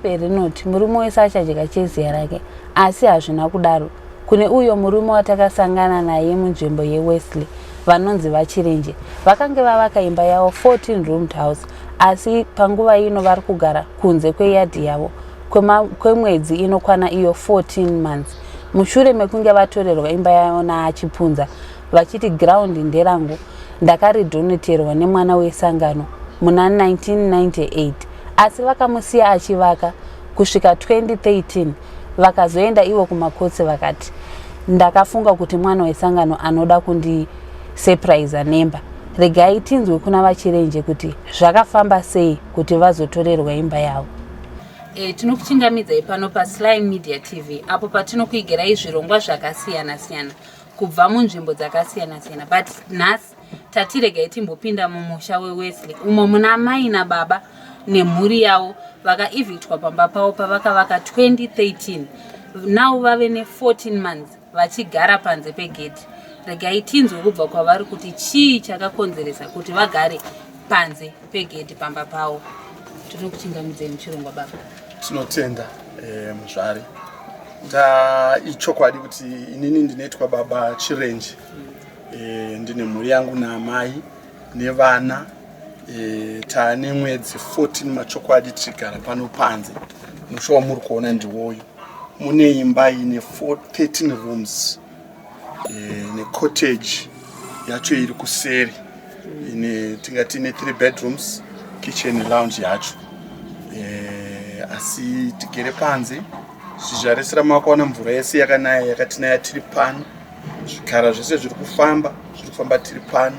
bhaibheri rinoti murume wese achadya cheziya rake, asi hazvina kudaro. Kune uyo murume watakasangana naye munzvimbo yeWesley vanonzi Vachirenje. Vakange vavaka imba yavo 14 roomed house, asi panguva ino vari kugara kunze kweyadhi yavo kwemwedzi inokwana iyo 14 months. Mushure mekunge vatorerwa imba yavo naachipunza vachiti ground nderangu, ndakaridoneterwa nemwana wesangano muna 1998, asi vakamusiya achivaka kusvika 2013. Vakazoenda ivo kumakotsi vakati ndakafunga kuti mwana wesangano anoda kundisurprise nemba. Regai tinzwe kuna Vachirenje kuti zvakafamba sei kuti vazotorerwa imba yavo. Tinokuchingamidzai pano paSly Media TV apo patinokuigirai zvirongwa zvakasiyana-siyana kubva munzvimbo dzakasiyana-siyana. But nhasi tatiregai timbopinda mumusha weWesley umo muna mai nababa nemhuri yavo vakaivhitwa pamba pavo pavakavaka 2013. Now vave ne14 months vachigara panze pegedhi. Regai tinzwe kubva kwavari kuti chii chakakonzeresa kuti vagare panze pegedhi pamba pavo. Tinokuchingamidzai muchirongwa baba. Tinotenda muzvari. Ichokwadi kuti inini ndinoitwa baba Chirenje. Ndine mhuri yangu naamai nevana. Taane mwedzi 14 machokwadi tigara pano panze. Musha wamuri kuona ndiwoyo. Mune imba ine 13 rooms. Necottage yacho iri kuseri. Tingati ine 3 bedrooms, kitchen, lounge yacho. Asi tigere panze. Zvizaresera makaona mvura yese yakanaya yakatinaya tiri pano. Zvikara zvese zviri kufamba tiri pano.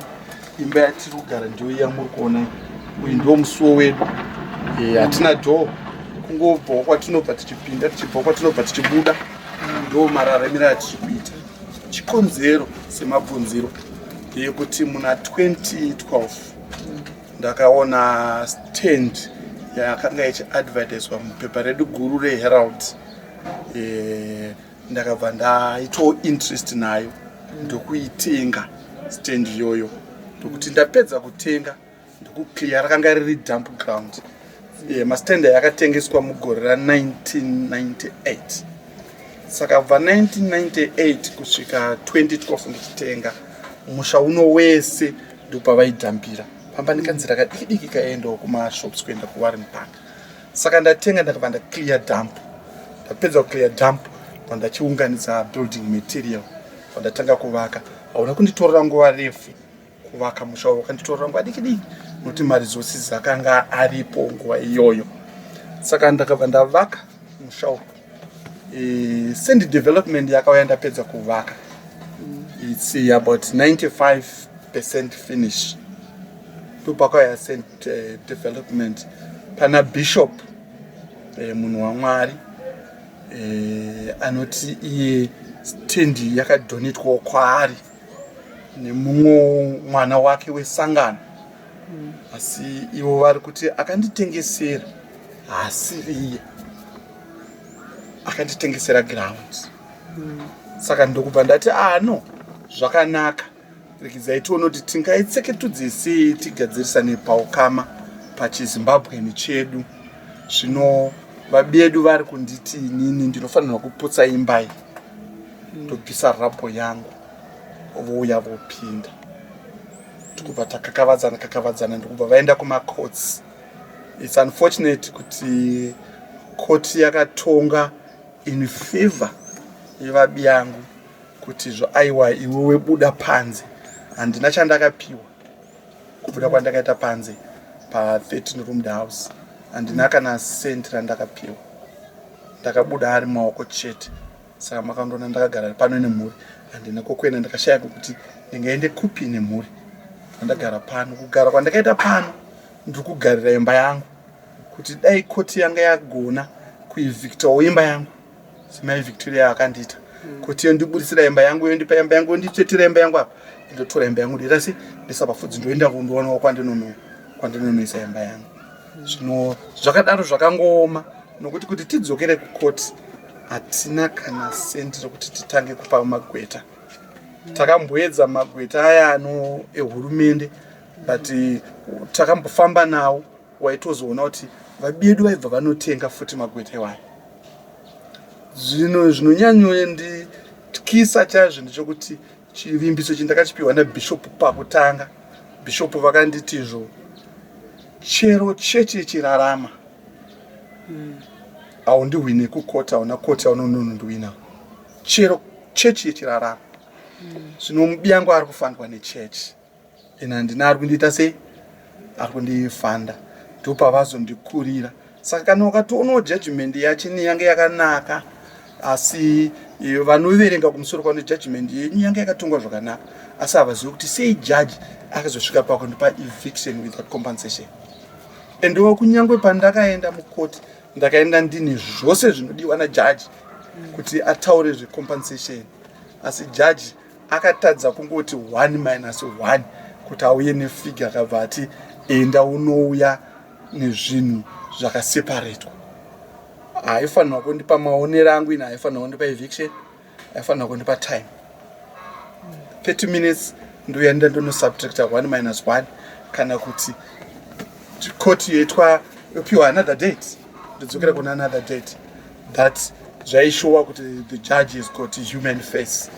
Imba yatiri kugara ndiyo yamuri kuona. Uyu ndiwo musuwo wedu. Hatina door. Kungobva kwatinobva tichipinda, tichibva kwatinobva tichibuda. Ndo mararamiro atiri kuita. Chikonzero semabvunziro ndeyekuti muna 2012 ndakaona stand yakanga ichiadvertiswa mupepa redu guru reHerald. Ndakabva ndaitawo interest nayo ndokuitenga stand iyoyo. Ndokuti ndapedza kutenga ndokukliya rakanga riri dump ground. Mastand yakatengeswa mugore ra1998. Saka bva 1998 kusvika 2012 ndichitenga musha uno wese ndopa vaidhampira. Pamba nekanzira kadiki kaendawo kumashops kuenda kuWarren Park. Saka ndatenga ndakabva ndaclear dump. Ndapedza kuclear dump ndachiunganidza building material. Ndatanga kuvaka. Hauna kunditorera nguva refu kuvaka musha wakanditorera nguva diki nokuti maresources akanga aripo nguva iyoyo. Saka ndakabva ndavaka musha uyu. Send development yakauya ndapedza kuvaka. It's about 95% finish. Tupakauya send development. NaBishop munhu waMwari anoti iye stendi yakadonetwa kwaari nemumwe mwana wake wesangano. Asi ivo vari kuti akanditengesera asiri iye. Akanditengesera ground. Saka ndokubva ndati no zvakanaka. Rekidzai tione kuti tingaitseketudze sei tigadzirisane paukama pachiZimbabwean chedu. Zvino vabedu vari kunditi inini ndinofanirwa kuputsa imba iyi. Ndobvisa rapo yangu. Vouya vopinda. Tikubva takakavadzana ndokubva vaenda kumacourts. It's unfortunate kuti court yakatonga in favor yevabi yangu kuti aiwa iwewe buda panze. Handina chandakapiwa kubuda kwandakaita panze pa 13 roomed house. Handina kana sent randakapiwa. Ndakabuda ari maoko chete. Saka makandoona ndakagara pano nemhuri. Handina kokwenda ndakashaya kuti ndingaende kupi nemhuri. Ndagara pano. Kugara kwandakaita pano ndiri kugarira imba yangu. Kuti dai koti yanga yagona kuivhictawo imba yangu. Simai Victoria akandita. Kuti yondibudisira imba yangu, yondipa imba yangu, ndichetira imba yangu apa. Ndotora imba yangu ndirasi ndisabafudzi ndoenda kundoona kwandinonoisa imba yangu. Zvino zvakadaro zvakangoma nokuti kuti tidzokere kukoti hatina kana senti rokuti titange kupa magweta. Takamboedza magweta aya ehurumende but takambofamba nawo waitozoona kuti vabedu vaibva vanotenga futi magwete wayo. Zvino zvinonyanyoendityisa chazvo ndechekuti chivimbiso chandakachipiwa naBishop pakutanga, Bishop vakanditizvo chero chechi chirarama haundihwine kukota, hauna koti haunonondiwina, chero chechi chirarama. Zvino mubiyangu ari kufandwa nechechi ena handina ari kundiita sei, ari kundifanda, ndopavazondikurira. Saka kana ukatoonawo judgment yachini yange yakanaka, asi vanoverenga kumusoro kwano judgment yenyu yange yakatongwa zvakanaka, asi havazivi kuti sei judge akazosvika pakundipa eviction without compensation. Endowo kunyangwe pandakaenda mukoti ndakaenda ndine zvose zvinodiwa najaji kuti ataure zvecompensation, asi jaji akatadza kungoti 1 minus 1 kuti auye nefigure akabva ati enda unouya nezvinhu zvakaseparatwa. Haifanirwa kundipa maonero angu ina, haifanirwa kundipa eviction, haifanirwa kundipa time 30 minutes ndoenda ndonosubtracta 1 minus 1, kana kuti koti yoitwa yopiwa another date ndodzokera kuna another date. That zvaishowa kuti the judge has got a human face,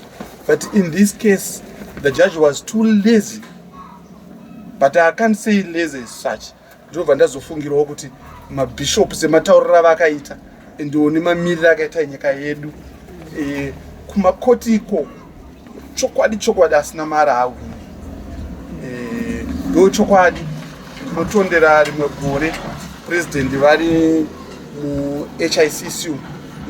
but in this case the judge was too lazy, but I can't say lazy as such. Ndobva ndazofungirawo kuti mabishop semataurira vakaita ndione mamiriro akaita nyika yedu kumakoti iko chokwadi asina mara awini. Ndo chokwadi tinotondera rimwe gore president vari muHICC,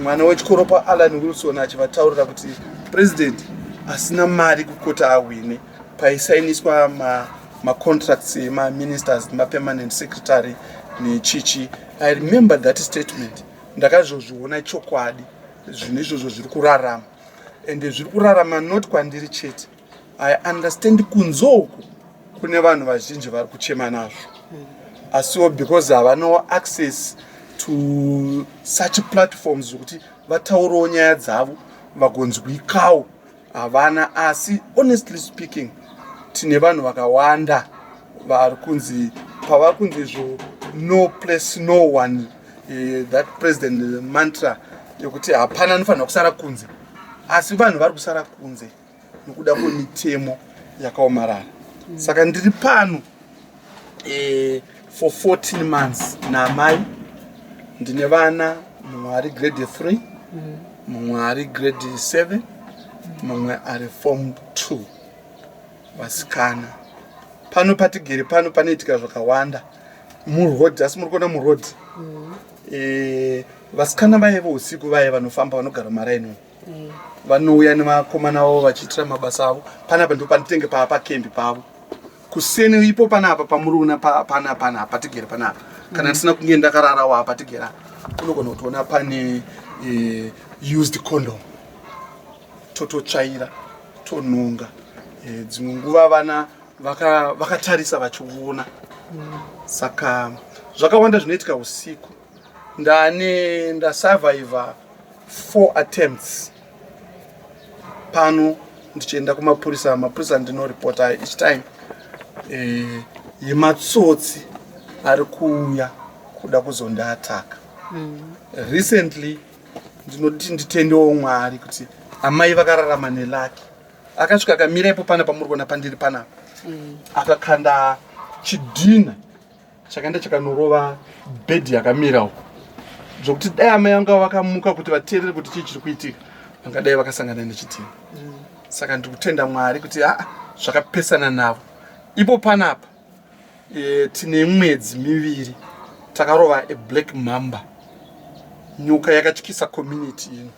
mwana wechikoro paAlan Wilson achivataurira kuti president asina mari kukota awine paisainiswa macontracts emaministers nemapermanent secretary nechichi. I remember that statement. Ndakazozviona chokwadi zvinhu izvozvo zviri kurarama, ende zviri kurarama not kwandiri chete. I understand kunzoku kune vanhu vazhinji vari kuchema nazvo, asiwo because havano access to such platforms zvokuti vataurewo nyaya dzavo vagonzwikawo havana. Asi honestly speaking tine vanhu vakawanda vari kunzi pavari kunzi zvo no place no one, that president mantra yokuti hapana anofanira kusara kunze, asi vanhu vari kusara kunze nokuda kwemitemo yakaomarara. Saka ndiri pano for 14 months naamai, ndine vana, mumwe ari grade 3, mumwe ari grade 7, mumwe ari form 2, vasikana. Pano patigere pano panoitika zvakawanda murodhi, asi muri kuona murodhi vasikana vaiva usiku vaya vanofamba vanogara maraini vanouya nemakomana avo vachiitira mabasa avo. Panapa ndo panotenge pakembi pavo kuseni ipo panapa pamuriona panapa patigere panapa. Kana ndisina kunge ndakararawo apa patigera unogona kutoona pane used condom, tototsvaira tonunga. Dzimwe nguva vana vakatarisa vachiona. Saka zvakawanda zvinoitika usiku. Ndasurvivor 4 attempts pano ndichienda kumapurisa. Mapurisa ndinoripota each time yematsotsi ari kuuya kuda kuzondiataka. Recently ndinoti nditendewo Mwari kuti amai vakararama nelaki. Akasvika akamira ipo pana pamuri kuona pandiri panapa, akakanda chidhina chakaenda chakanorova bhedhi yakamira uko, zvokuti dai amai vanga vakamuka kuti vateerere kuti chii chiri kuitika vangadai vakasangana nechidhina. Saka ndikutenda Mwari kuti zvakapesana navo. Ipo panapa tine mwedzi miviri takarova black mamba, nyoka yakatyisa community ino.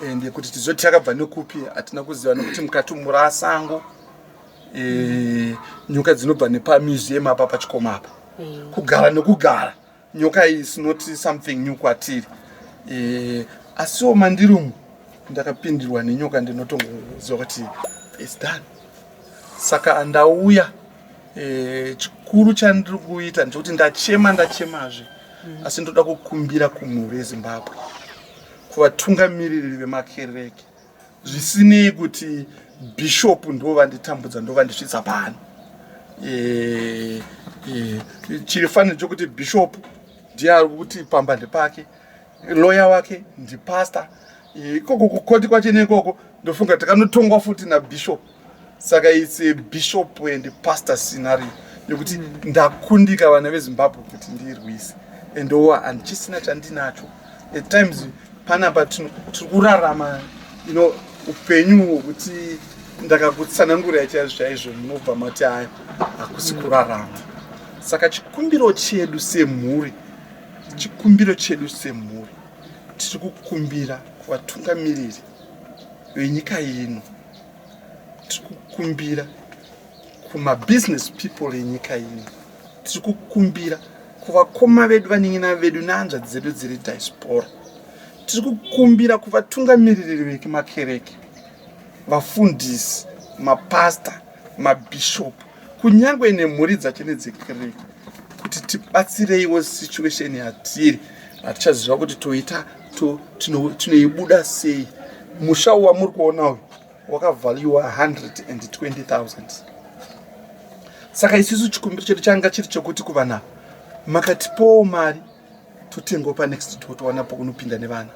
Ende kuti tizoti yakabva nekupi hatina kuziva, nokuti mukati murasango nyoka dzinobva nepamuseum apa pachikoma apa. Kugara nekugara nyoka is not something new kwatiri. Asiwo mandiri umu ndakapindirwa nenyoka, ndinotongoziva kuti it's done. Saka ndauya chikuru chandiri kuita ndechekuti ndachemazve, asi ndoda kukumbira kumhuri yeZimbabwe, kuvatungamiriri vemakereke, zvisinei kuti Bishop ndo vanditambudza ndo vandisvitsa pano. Chiri faniro chokuti Bishop ndiye ari kuti pambande pake, lawyer wake ndipastor. Ikoko kukoti kwacho nekoko ndofunga takanotongwa futi naBishop. Saka it's a bishop and pastor scenario yokuti ndakundika vana veZimbabwe kuti ndirwise endowa handichisina chandinacho. At times panapa tiri kurarama upenyu hwokuti ndakakutsanangurai chaizvo chaizvo munobva mati ayo hakusi kurarama. Saka chikumbiro chedu semhuri tiri kukumbira kuvatungamiriri venyika ino, tiri kukumbira kumabusiness people enyika ino, tiri kukumbira kuvakoma vedu vaning'ina vedu nehanzvadzi dzedu dziri diaspora, tiri kukumbira kuvatungamiriri vekumakereke, vafundisi, mapasta, mabishop, kunyangwe nemhuri dzachene dzekereke, kuti tibatsireiwo situation yatiri. Hatichaziva kuti toita tinoibuda sei. Musha wamuri kuona uyu wakavhaliwa 120,000. Saka isusu chikumbiro chedu changa chiri chokuti kuvana makatipowo mari totengawo panext door towana pokunopinda nevana.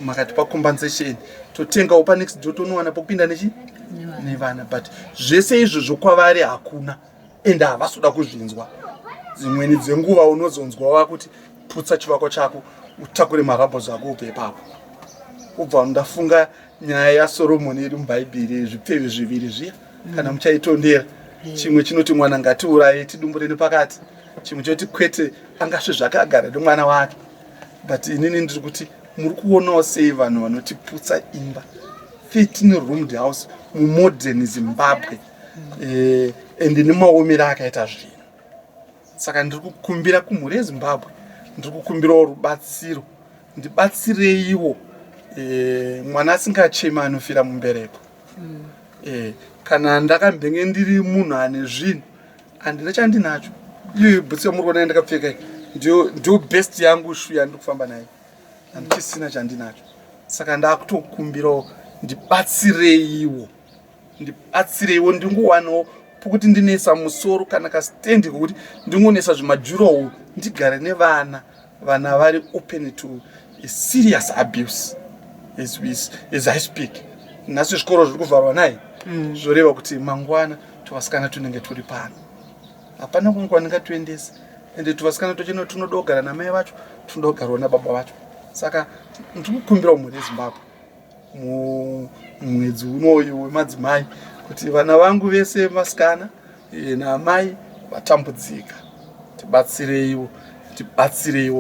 Makatipa compensation totengawo panext door tonowana pokupinda nevana. But zvese izvozvo kwavari hakuna ende havasoda kuzvinzwa. Dzimweni dzenguva unozonzwawo kuti putsa chivako chako utakure marabhos ako ubve ipapo. Ubva ndafunga nyaya yaSoromoni iri mubhaibheri, zvipfeve zviviri zviya kana muchaitondera. Chimwe chinoti mwana ngatiuraye tidumbure nepakati, chimwe choti kwete angasve zvakagara nemwana wake. But inini ndiri kuti muri kuonawo sei vanhu vanotiputsa imba 13 roomed house mumodern Zimbabwe ende nemaomero akaita zvinhu. Saka ndiri kukumbira kumhuri yeZimbabwe, ndiri kukumbirawo rubatsiro, ndibatsireiwo. Mwana asingachema anofira mumbereko. Kana ndakambenge ndiri munhu ane zvinhu handina chandinacho. Iyo bhutsi yamuri kuona ndakapfeka ndio best yangu shu yandiri kufamba nayo, handichisina chandinacho. Saka ndakutokumbirawo ndibatsireiwo, ndingowanawo pokuti ndinesa musoro kana kastendi kokuti ndingonesa zvimajurawo ndigare nevana vari open to a serious abuse as I speak. Nhasi zvikoro zviri kuvharwa naye zvoreva kuti mangwana tuvasikana tunenge turi pano, hapana kunge kwaninga tuendesa, ende tuvasikana tochena tunoda kugara namai vacho, tunoda kugarawo nababa vacho. Saka ndiri kukumbira mhuri yeZimbabwe mumwedzi unoyu wemadzimai kuti vana vangu vese vasikana namai vatambudzika, tibatsireiwo.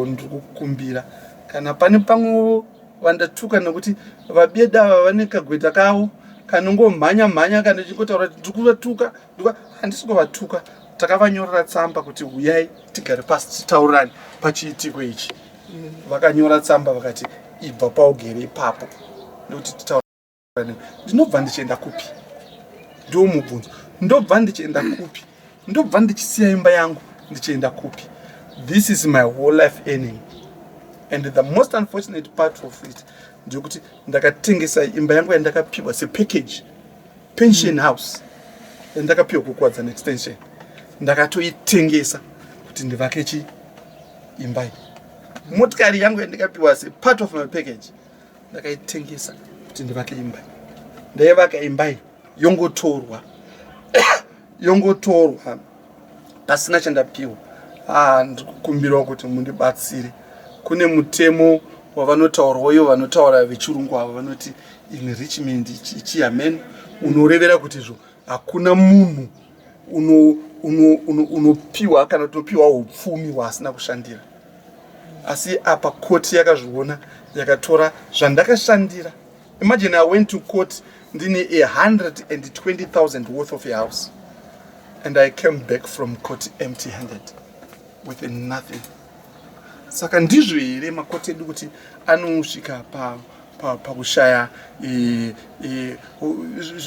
Ndiri kukumbira kana pane pamwewo vandatuka nekuti vabeda ava vane kagweta kavo kanongomhanya kana chingotaura kuti ndiri kuvatuka, handisi kuvatuka. Takavanyorera tsamba kuti uyai tigare pasi titaurane pachiitiko ichi. Vakanyora tsamba vakati ibva paugere ipapo ndokuti titaurane. Ndinobva ndichienda kupi? Ndio mubvunzo. Ndobva ndichienda kupi? Ndobva ndichisiya imba yangu ndichienda kupi? This is my whole life earning. And the most unfortunate part of it ndikuti ndakatengesa imba yangu yandakapiwa sepackage pension house yandakapiwa kukwadzana extension, ndakatoitengesa kuti ndivake imba iyi. Motikari yangu yandakapiwa separt of my package ndakaitengesa kuti ndivake imba iyi. Ndaivaka imba iyi yongotorwa pasina chandapiwa. Ndiri kukumbirawo kuti mundibatsire. Kune mutemo wavanotaurawo ivo vanotaura vechirungu ava vanoti enrichment chiamen, unorevera kuti izvo hakuna munhu unopiwa kana topiwa upfumi hwaasina kushandira. Asi apa koti yakazviona yakatora zvandakashandira. Imagine I went to court ndine 120,000 worth of a house and I came back from court empty-handed with nothing. Saka ndizvo here makoti edu kuti anosvika pakushaya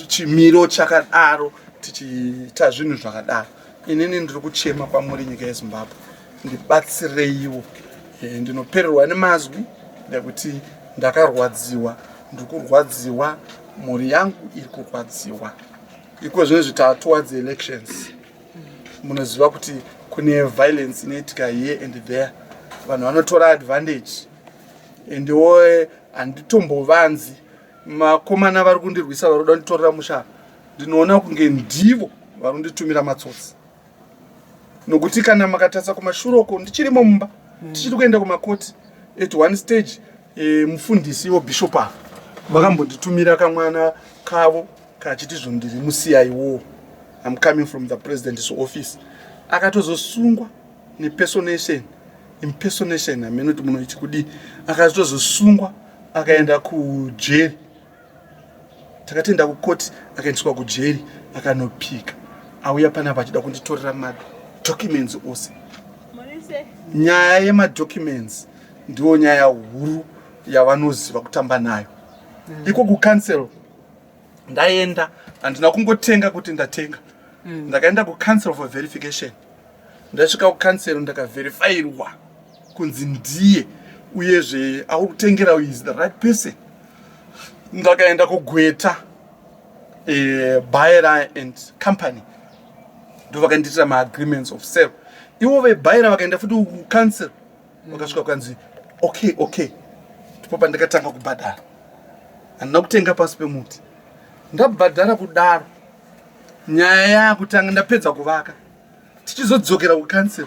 chimiro chakadaro tichiita zvinhu zvakadaro. Inini ndiri kuchema kwamuri nyika yeZimbabwe, ndibatsireiwo. Ndinopererwa nemazwi nekuti ndakarwadziwa, ndiri kurwadziwa, mhuri yangu iri kurwadziwa. Iko zvino zvitatu towards elections. Munoziva kuti kune violence inoitika here and there, vanhu vanotora advantage. Endewo handitombovanzi makomana vari kundirwisa vari kuda kunditorera musha, ndinoona kunge ndivo vari kunditumira matsotsi. Nokuti kana makatarisa kumashure uko ndichirimo mumba tichiri kuenda kumakoti, at one stage mufundisi webishop ava vakambonditumira kamwana kavo kachiti zvondiri musiyai wo, I'm coming from the president's office, akatozosungwa impersonation amene kuti munoiti kudi, akatozosungwa akaenda kujeri, takatenda kukoti akaendeswa kujeri akanopika, auya panapa achida kunditorera madocuments ose. Nyaya yemadocuments ndiyo nyaya huru yavanoziva kutamba nayo. Iko kucancel ndaenda, handina kungotenga kuti ndatenga, ndakaenda kucancel for verification. Ndasvika kucancel ndakaverifyirwa kunzi ndiye uyezve auri kutengera is the right person. Ndakaenda kugweta buyer and company, ndo vakandiitira maagreements of sale. Ivo vebuyer vakaenda futi kucancel, vakasvika kukanzi okay ndipo pandakatanga kubhadhara. Handina kutenga pasi pemuti, ndabhadhara kudaro. Nyaya yakutanga ndapedza kuvaka, tichizodzokera kucancel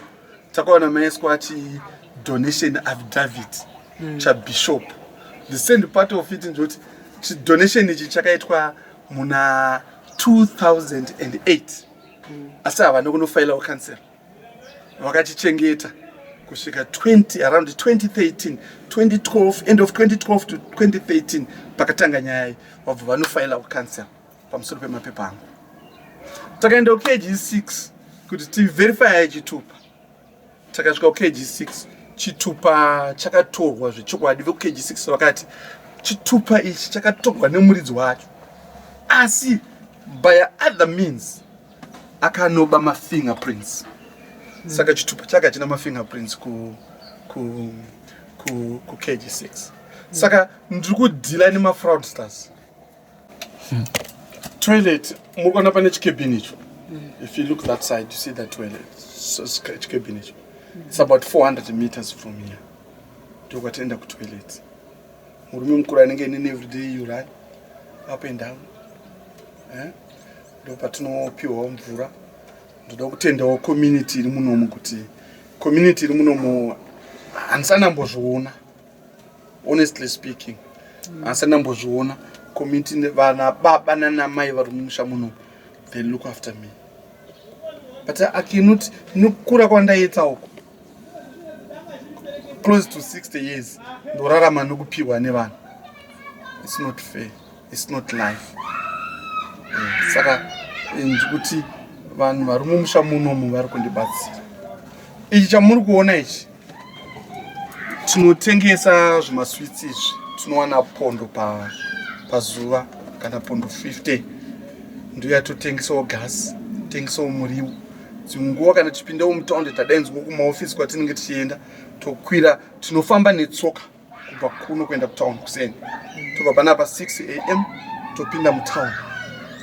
takaona maiswa ati donation affidavit chaBishop. The same part of it ndoti donation ichi chakaitwa muna 2008, asi havana kunofaila kucancel, vakachichengeta kusvika around 2013, 2012, end of 2012 to 2013 pakatanga nyaya vabva vanofaila kucancel pamusoro pemapepa angu. Takaenda kuKG6 kuti tiverify chitupa, takasvika kuKG6 chitupa chakatorwa zvechokwadi. VekuKG6 vakati chitupa ichi chakatorwa nemuridzi wacho, asi by other means akanoba mafingerprints. Saka chitupa chaka china mafingerprints ku KG6. Saka ndiri kudhila nemafraudsters. Toilet, mukona pane chikebini icho. If you look that side, you see that toilet. So chikebini icho. It's about 400 meters from here. Ndokatenda ku toilet. Murume mukuru anenge nene everyday you run up and down. Ndo patinopiwa mvura. Ndoda kutendawo community iri munomu kuti community iri munomu handisanambozviona, honestly speaking, handisanambozviona community vana baba nanamai vari mumusha munomu, they look after me. But I cannot, nokukura kwandaita uko close to 60 years ndorarama nokupiwa nevanhu. It's not fair, it's not life. Saka ndikuti vanhu vari mumusha munomu vari kundibatsira. Ichi chamuri kuona ichi, tinotengesa zvimaswitsi izvi, tinowana pondo pazuva kana pondo 50. Ndiyo yatotengesawo gasi, tengesawo muriwo. Dzimwe nguva kana tichipindawo mutaundi tadainzwa kumaofisi kwatinenge tichienda, tokwira tinofamba netsoka kubva kuno kuenda kutaundi kuseni. Tobva panapa 6 AM topinda mutaundi,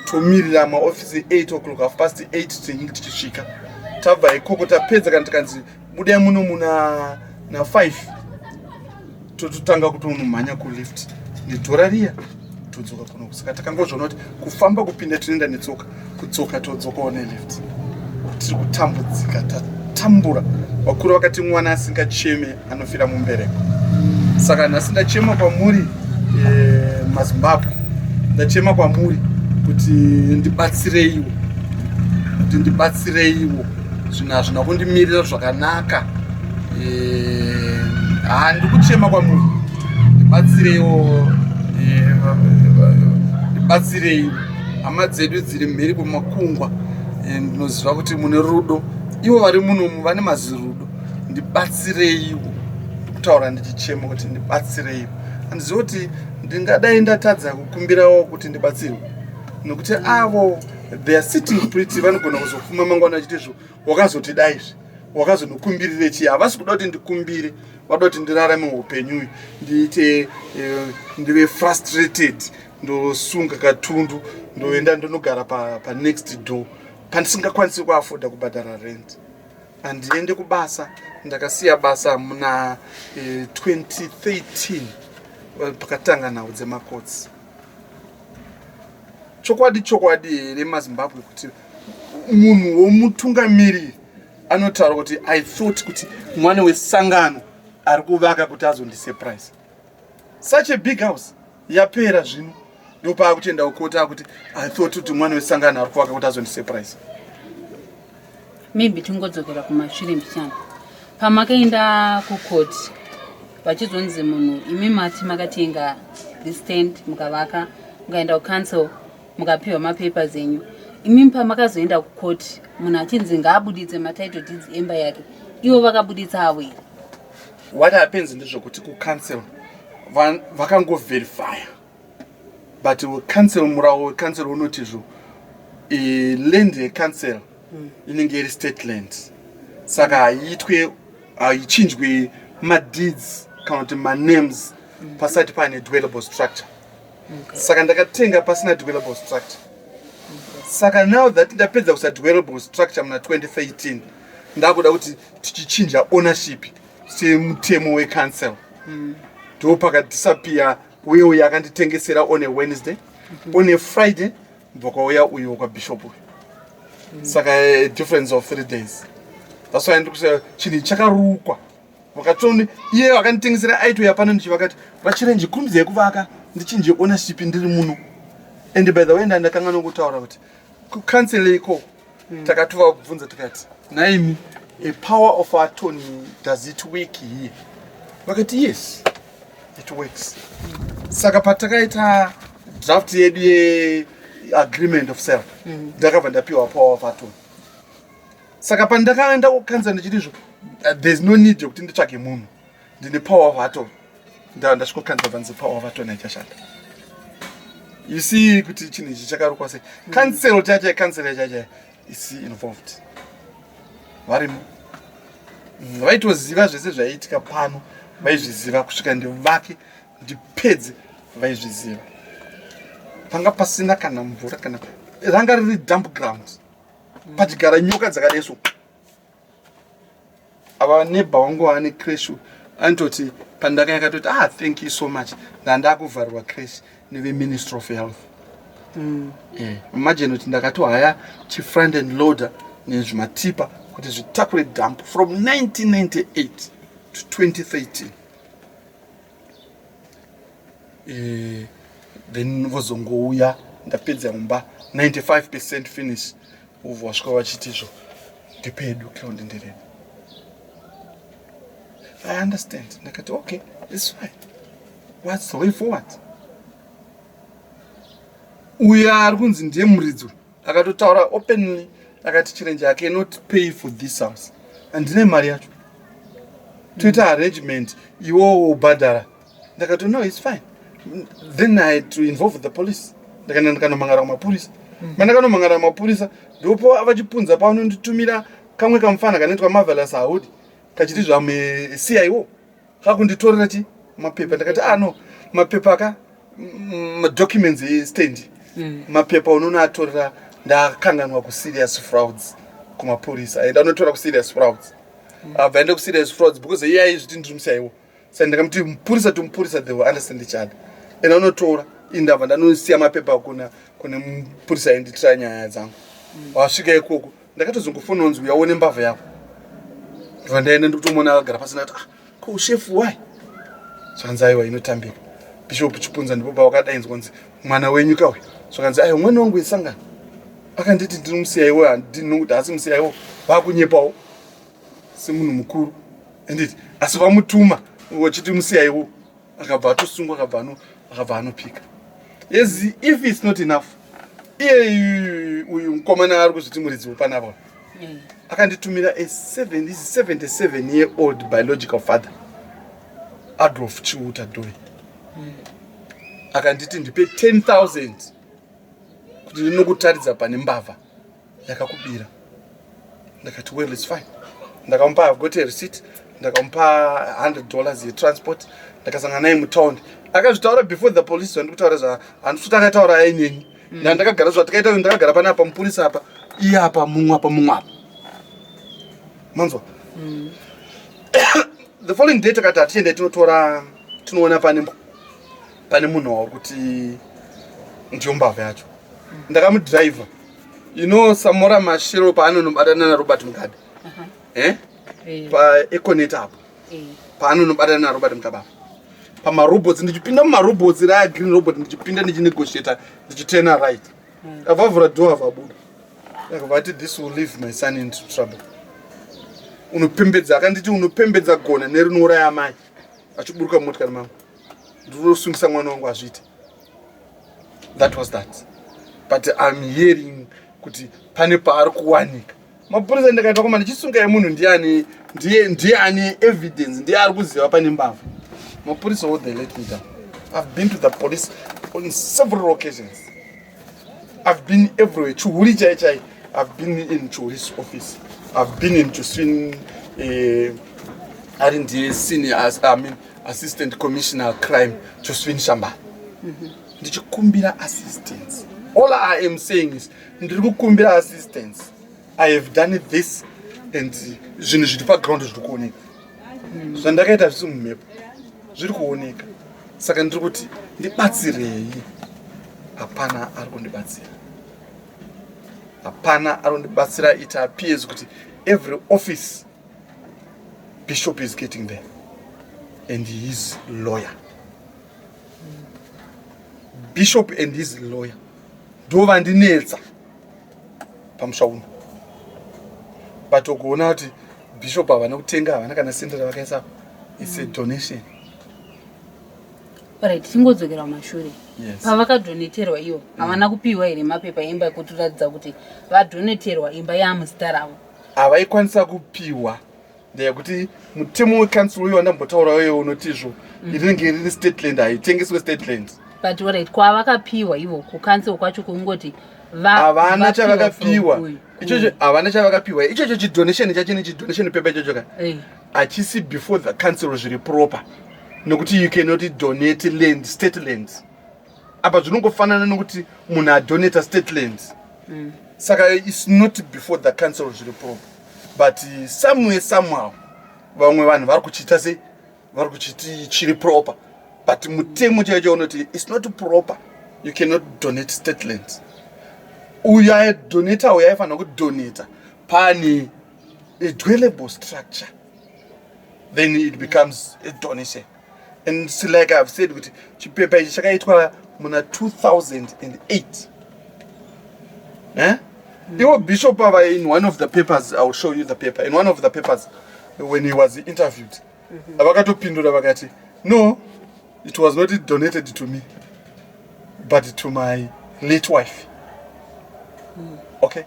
tomirira maofisi 8 o'clock, 8:30 tinenge tichisvika. Tabva ikoko tapedza kana tikanzi budai muno muna 5, tototanga kutonomhanya kulift nedhora riya todzoka kuno. Saka takangozviona kuti kufamba kupinda tinoenda netsoka, kudzoka todzokawo nelift. Tiri kutambudzika, tatambura. Vakuru vakati mwana asingacheme anofira mumbereko. Saka nhasi ndachema kwamuri maZimbabwe, ndachema kwamuri kuti ndibatsireiwo, zvinhu hazvina kundimirira zvakanaka. Ndikuchema kwamuri ndibatsireiwo hama dzedu dziri mhiri kwemakungwa. Ndinoziva kuti mune rudo, ivo vari munomu vane mazirudo, ndibatsireiwo. Ndikutaura ndichichema kuti ndibatsireiwo. Handizivi kuti ndingadai ndatadza kukumbirawo kuti ndibatsirwe, nokuti avo they are sitting pretty, vanogona kuzofuma mangwana achiti izvo wakazotidaizve, wakazonokumbirire chii. Havasi kuda kuti ndikumbire, vada kuti ndirarame upenyu ndive frustrated, ndosunga katundu, ndoenda ndonogara pa next door pandisingakwanisi kuafoda kubhadhara rent. handiende kubasa. Ndakasiya basa muna 2013 pakatanga nhau dzemacourts. Chokwadi here maZimbabwe kuti munhu womutungamiri anotaura kuti I thought kuti mwana wesangano ari kuvaka kuti azondisurprise. Such a big house yapera zvino ndopa kuchenda ukota kuti I thought kuti mwana wesangano ari kuvaka kuti azondisurprise. Maybe tingodzokera kumashure mbichana. Pamakaenda kucourt vachizonzi munhu imi mati makatenga this stand mukavaka mukaenda kucouncil mukapiwa mapapers enyu. Imi pamakazoenda kucourt munhu achinzi ngaabuditse matitle deeds emba yake. Ivo vakabuditsa havo here. What happens ndezvokuti kucouncil vakangoverify but council murawo wecouncil unotizvo land yecouncil inenge iri state land saka haichinjwe madeeds kana kuti manames pasati pane dwellable structure. Saka ndakatenga pasina dwellable structure. Saka now that ndapedza kusa dwellable structure muna 2013 ndakuda kuti tichichinja ownership semutemo wecouncil. Ndo pakadisappear uyo yakanditengesera on a Wednesday, on a Friday mbokauya uyo kwaBishop. Saka a difference of 3 days. That's why ndikusa chini chakarukwa. Vakatoni iye vakanditengesera aito yapano ndichivakati vachirenje kumze kuvaka ndichinje ownership ndiri muno. And by the way ndakanga nokutaura kuti kucancel iko takatova kubvunza tikati naimi a power of attorney, does it work here? Vakati yes, it works. Saka patakaita draft yedu ye agreement of sale ndakabva ndapiwa power of attorney. Saka pandakaenda kucancel ndichitizvo there's no need yokuti nditsvage munhu ndine power of attorney. Ndasvika kucancel vanzi power of attorney haichashanda. You see kuti chinhu ichi chakarukwa sei. Cancel chacha is involved. Varimo vaitoziva zvese zvaiitika pano, vaizviziva kusvika ndivake ndipedze vaizviziva. Panga pasina kana mvura kana ranga riri dump ground. Pachigara nyoka dzakadeso. Ava neighbor wangu ane crash antoti pandaka yakatoti thank you so much ndakuvharirwa crash neve Ministry of Health. Imagine kuti ndakati haya chifront and loader nezvimatipa kuti zvitakure dump from 1998 to 2013. Then vozongouya ndapedza mumba 95% finish uvosvika vachitizvo ndipedu kilondendereni. I understand. Ndakati okay, it's fine. What's the way forward? Uya ari kunzi ndiye muridzo akatotaura openly akati chirenje I cannot pay for this house. Andine mari yacho. Toita arrangement iwo ubhadhara. Ndakati no, it's fine. Then I had to involve the police. Ndakanomangara kumapurisa. Mandakanomangara kumapurisa ndopo vachipunza pavanonditumira kamwe kamufana kanoitwa Marvelous Audi kachiti zvame CIO kakunditorera chi mapepa. Ndakati no, mapepa aka documents stand. Mapepa unoona atorera ndakanganwa ku serious frauds kumapurisa. And anotora ku serious frauds. Vaenda ku serious frauds because here is zviti ndiri musaiwo. Saka ndakamuti mupurisa they will understand each other. And anotora indava ndanosiya mapepa kune mupurisa inditira nyaya dzangu. Wasvika ikoko ndakatozongofona unzi uyaone mbavha yako. Vandaenda ndikutomona akagara pasina kuti ko chef why? Zvanzaiwa inotambika. Bishop chipunza ndipo pawakadainzwa nzi mwana wenyu kawe. Zvakanzi mwana wangu isangana. Akanditi ndiri musiyaiwo handino kuti asi musiyaiwo vakunyepawo semunhu mukuru. Anditi asi vamutuma wachiti musiyaiwo akabva atosungwa akabva anopika. Yes, if it's not enough. Uyu mukomana ari kuzviti muridzi wepanapa. Akanditumira a 77-year-old biological father. Adolf Chiuta Doi. Akanditi ndipe 10,000 kuti ndinokutaridza pane mbavha yakakubira. Ndakati well, it's fine. Ndakamupa I've got a receipt. Ndakamupa $100 ye-transport. Ndakasangana naye mutaundi. Akazvitaura before the police vandikutaura zva handisoti akataura ainyenyi. Ndakagara zvatakaita ndakagara panapa mupurisa apa iye apa mumwe apa. manzwa. The following day takati atiende tinoona pane munhu wakuti ndiyo mbavha yacho. Ndakamudriver. You know Samora Mashiro paanonobatana naRobert Mugabe. Pa-Econet apo. Paanonobatana naRobert Mugabe. Pamarobots ndichipinda mumarobots raya green robot ndichipinda ndichinegotiata ndichitena right. Avavhura door vabuda. Vakati this will leave my son into trouble. Unopembedza akanditi unopembedza gona nerinora amai. Achiburuka motikari mangu. Ndosungisa mwana wangu azvite. That was that. But I'm hearing kuti pane paari kuwanika. Mapurisa ndakaita koma ndichisunga yemunhu ndiani evidence ndiye ari kuziva pane mbavha. Mapurisa what they let me down. I've been to the police on several occasions. I've been everywhere. Chuhuri chai. I've been in Chuhuri's office. I've been in Chuswin R&D senior assistant commissioner crime Chuswin Shamba. Ndichikumbira assistance. All I am saying is ndikukumbira assistance. I have done this and zvinhu zviri paground zviri kuoneka. Zvandakaita zvisi mumhepo zviri kuoneka. Saka ndiri kuti ndibatsirei. Hapana ari kundibatsira. Hapana ari kundibatsira. It appears kuti every office Bishop is getting there and his lawyer. Bishop and his lawyer. Ndo vandinetsa pamusha uno. But ukuona kuti Bishop havana kutenga havana kana senda ravakaisa. It's a donation. Alright, tingodzokera Mushure. Yes. Pavakadoneterwa iwo havana kupiwa here mapepa emba ekutoratidza kuti vadoneterwa imba yamuzita ravo. Havaikwanisa kupiwa. Ndeyekuti mutemo wecouncil uyo wandambotaura weyo unotizvo inenge riri state land haitengeswe state land. But alright, kwavakapiwa ivo kucancel kwacho kungoti havana chavakapiwa. Ichocho havana chavakapiwa. Ichocho chidonation chachine chidonation paper ichocho ka. Hachisi before the council zviri proper. Nokuti you cannot donate land, state land. Apa zvinongofanana nokuti munhu adonate state land. Saka it's not before the council zviri proper. But somewhere somehow vamwe vanhu vari kuchita se vari kuchiti chiri proper. But mutemo chaicho unoti it's not proper. You cannot donate state land. Uya donata uya aifanira kudonata pane a dwellable structure. Then it becomes a donation. And so like I've said, chipepa ichi chakaitwa muna 2008. Your Bishop in one of the papers, I'll show you the paper. In one of the papers, when he was interviewed, no, it was not donated to me, but to my late wife. Okay?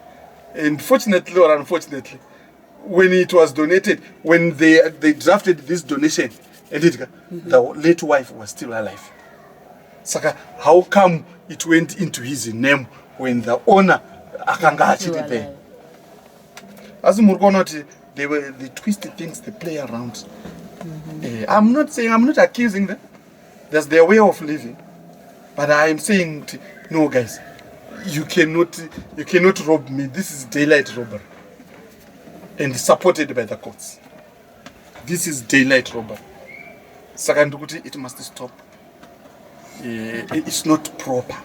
And fortunately or unfortunately, when it was donated, when they drafted this donation, the late wife was still alive. Saka, how come it went into his name when the owner akanga achiri there? As Murgonoti, they twisted things, they play around. I'm not accusing them. That's their way of living. But I am saying, no guys, you cannot rob me. This is daylight robbery. And supported by the courts. This is daylight robbery. Sakandukuti, it must stop. It's not proper.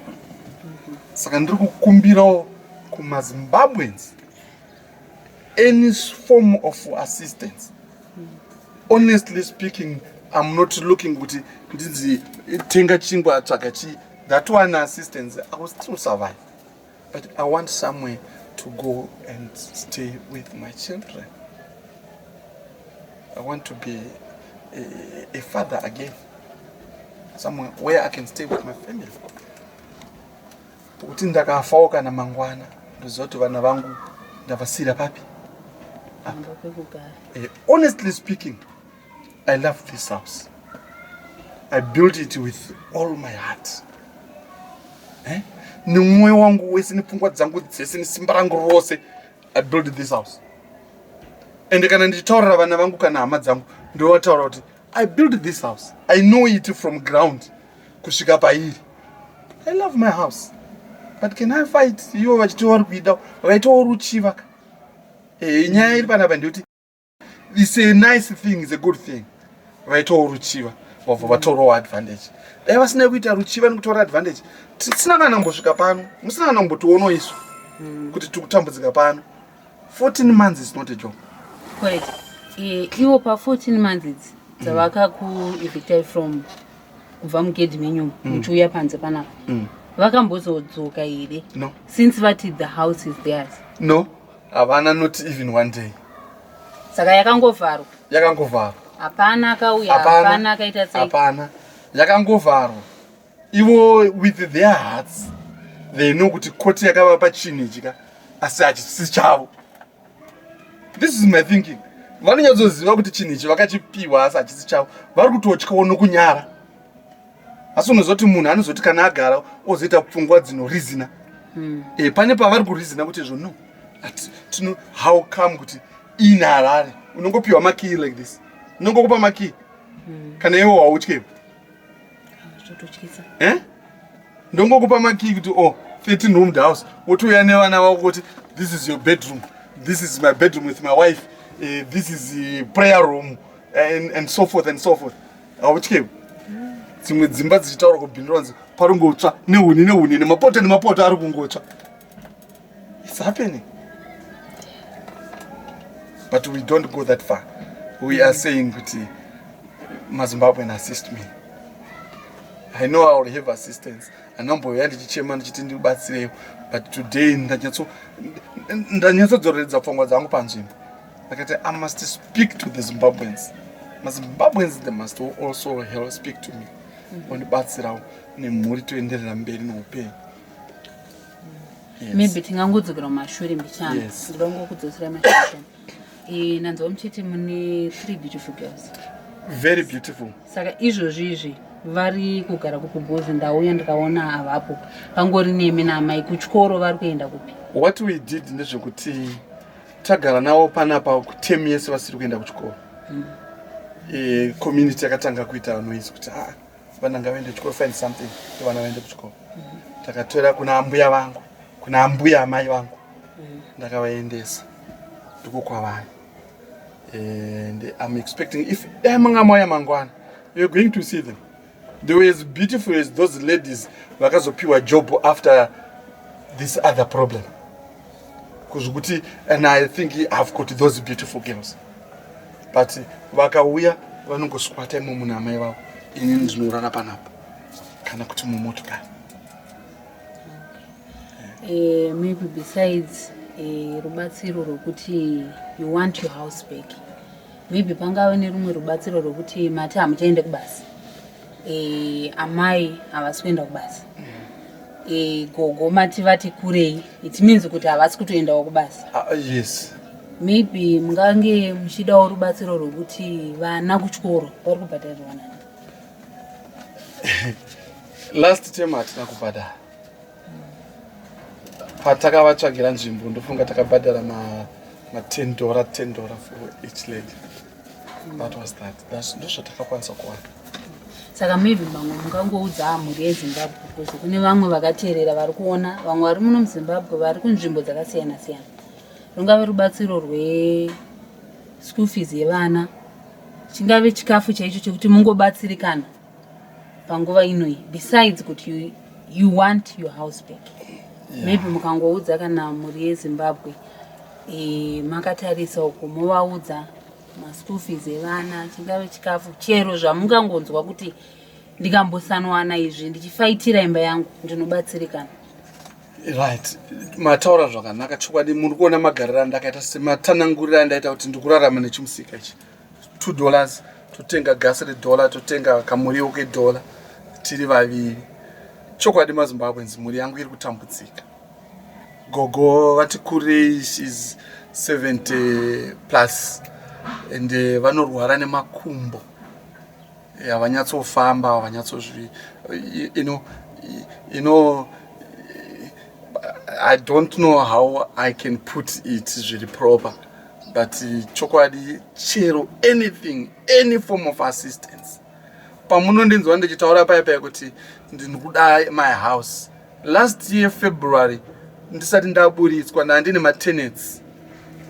Sakanduku kumbiro kuma Zimbabweans. Any form of assistance. Honestly speaking, I'm not looking with tenga chingwa chakachi. That one assistance, I will still survive. But I want somewhere to go and stay with my children. I want to be a father again. Somewhere where I can stay with my family. Kuti ndakafaoka na mangwana ndozoti vana vangu ndavasira papi. Honestly speaking, I love this house. I built it with all my heart. Nimwoyo wangu wese nepfungwa dzangu dzese nesimba rangu rose, I built this house. And kana ndichitaurira vana vangu kana hama dzangu ndovataura kuti I built this house. I know it from ground kusvika pairi. I love my house. But can I fight ivo vachiti vari kuida vakaitawo ruchiva? Nyaya iri panapa ndekuti it's a nice thing, it's a good thing. Vaitowo ruchiva vabva vatorowo advantage. Dai vasina kuita ruchiva nekutora advantage, tisina kana kumbosvika pano, musina kana kumbotionawo isu kuti tiri kutambudzika pano. 14 months is not a joke. Correct. Iwo pa 14 months idzi dzavakakuevictai from kubva mugedhi menyu muchiuya panze panapa, vakambozodzoka here? No. Since vati the house is theirs? No, havana, not even one day. Saka yakangovharwa? Yakangovharwa. Hapana akauya, hapana akaita sei? Hapana, yakangovharwa. Ivo with their hearts they know kuti koti yakavapa chinhu ichi asi hachisi chavo. This is my thinking. Vanonyatsoziva kuti chinhu ichi vakachipiwa asi hachisi chavo, vari kutotyawo nokunyara. Asi unozoti munhu anozoti kana agara ozoita pfungwa dzinorizina. Pane pavari kurizina kuti izvo no. How come kuti ina Harare unongopiwa makey like this? Unongokupa makey. Kana iwe wautyepo? Ndongokupa makey kuti 13 roomed house. Wotouya nevana vako kuti this is your bedroom. This is my bedroom with my wife. This is the prayer room and so forth and so forth. Hautyepo? Dzimwe dzimba dzichitaura kubhindura kunzi paringotsva nehuni nemapoto ari kungotsva. It's happening. But we don't go that far. We are saying kuti maZimbabwean assist me. I know I will have assistance. Anomboya ndichichema ndichiti ndibatsirewo, but today ndanyatsodzoredzera pfungwa dzangu panzvimbo. Akati I must speak to the Zimbabweans. MaZimbabweans, they must also help speak to me. Wandibatsirawo nemhuri toenderera mberi noupenyu. Maybe tingangodzokera mumashure mbichana. Ndinoda kungokudzosera mumashure. Nanzwa muchiti mune 3 beautiful girls. Very beautiful. Saka izvozvizvi vari kugara kukugozi, ndauya ndikaona havapo. Pangori nemi namai kuchikoro vari kuenda kupi? What we did ndezvekuti tagara navo panapa kutemi yese vasiri kuenda kuchikoro. Community yakatanga kuita noise kuti vana ngavaende kuchikoro, find something kuti vana vaende kuchikoro. Takatora kuna ambuya vangu, kuna ambuya amai vangu, ndakavaendesa ndiko kwavari. And I'm expecting, if mangaya mangwana, you're going to see them. They were as beautiful as those ladies vakazopiwa job after this other problem. And I think I've got those beautiful girls. But vakauya vanongoswata imomo namai vavo, ini ndinorara panapa kana kuti mumotokari. Maybe besides rubatsiro rokuti you want your house back, maybe pangave nerumwe rubatsiro rokuti mati hamuchaende kubasa, amai havasi kuenda kubasa, gogo mati vati kurei, it means kuti havasi kutoendawo kubasa. Yes. Maybe mungange muchidawo rubatsiro rokuti vana kuchikoro vari kubhadharirwa nani? Last time hatina kubhadhara. Patakavatsvagira nzvimbo ndofunga takabhadhara $10 for each lady. That was that. Ndozvatakakwanisa kuwana. Saka maybe mamwe mungangoudza mhuri yeZimbabwe kuti kune vamwe vakateerera vari kuona, vamwe vari muno muZimbabwe vari kunzvimbo dzakasiyana siyana. Rungave rubatsiro school fees yevana, chingave chikafu chaicho chekuti mungobatsirikana panguva inoi, besides kuti you want your house back. Maybe mukangoudza kana mhuri yeZimbabwe makatarisa uko movaudza school fees evana, chingave chikafu chero zvamungangonzwa kuti ndikambosanowana izvi ndichifaitira imba yangu ndinobatsirikana. Right. Mataura zvakanaka, chokwadi muri kuona magariro andakaita sematanangurira andaita kuti ndikurarama nechimusika ichi. $2 totenga gasi $1, totenga kamuriwo $1 tiri vaviri. Chokwadi maZimbabweans, mhuri yangu iri kutambudzika. Gogo vati kurei, she's 70 plus, and vanorwara nemakumbo. Havanyatsofamba, havanyatsozvi, you know, I don't know how I can put it really proper, but chokwadi chero anything, any form of assistance. Pamunondinzwa ndichitaura paya kuti ndinokuda my house. Last year February ndisati ndaburitswa ndandine tenants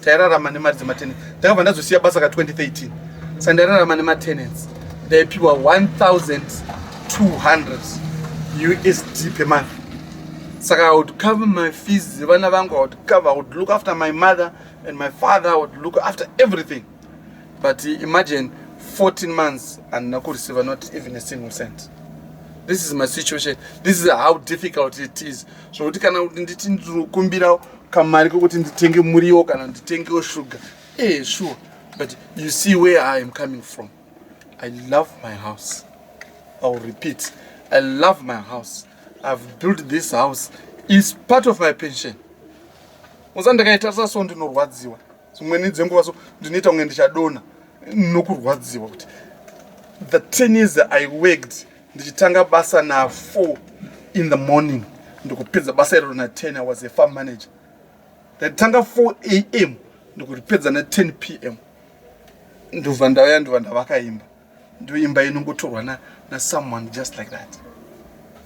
tairarama nemari dzematenants. Ndakabva ndazosiya basa ka2013 saka ndairarama nematenants ndaipiwa 1,200 USD per month. Saka I would cover my fees, vana vangu I would look after my mother and my father, I would look after everything. But imagine 14 months and I could receive not even a single cent. This is my situation. This is how difficult it is. So kana nditi ndikumbira kamari kokuti nditenge muriwo kana nditenge sugar. Sure. But you see where I am coming from. I love my house. I will repeat. I love my house. I've built this house. It's part of my pension. Uzandakaita so ndinorwadziwa. Zvimweni dzenguva so ndinoita kunge ndichadona nokurwadziwa kuti the 10 years that I worked ndichitanga basa na 4 in the morning ndikupedza basa iro na 10. I was a farm manager. Nditanga 4 AM ndikuripedza na 10 PM. Ndubva ndavakaimba. Ndoimba inongotorwa na someone just like that.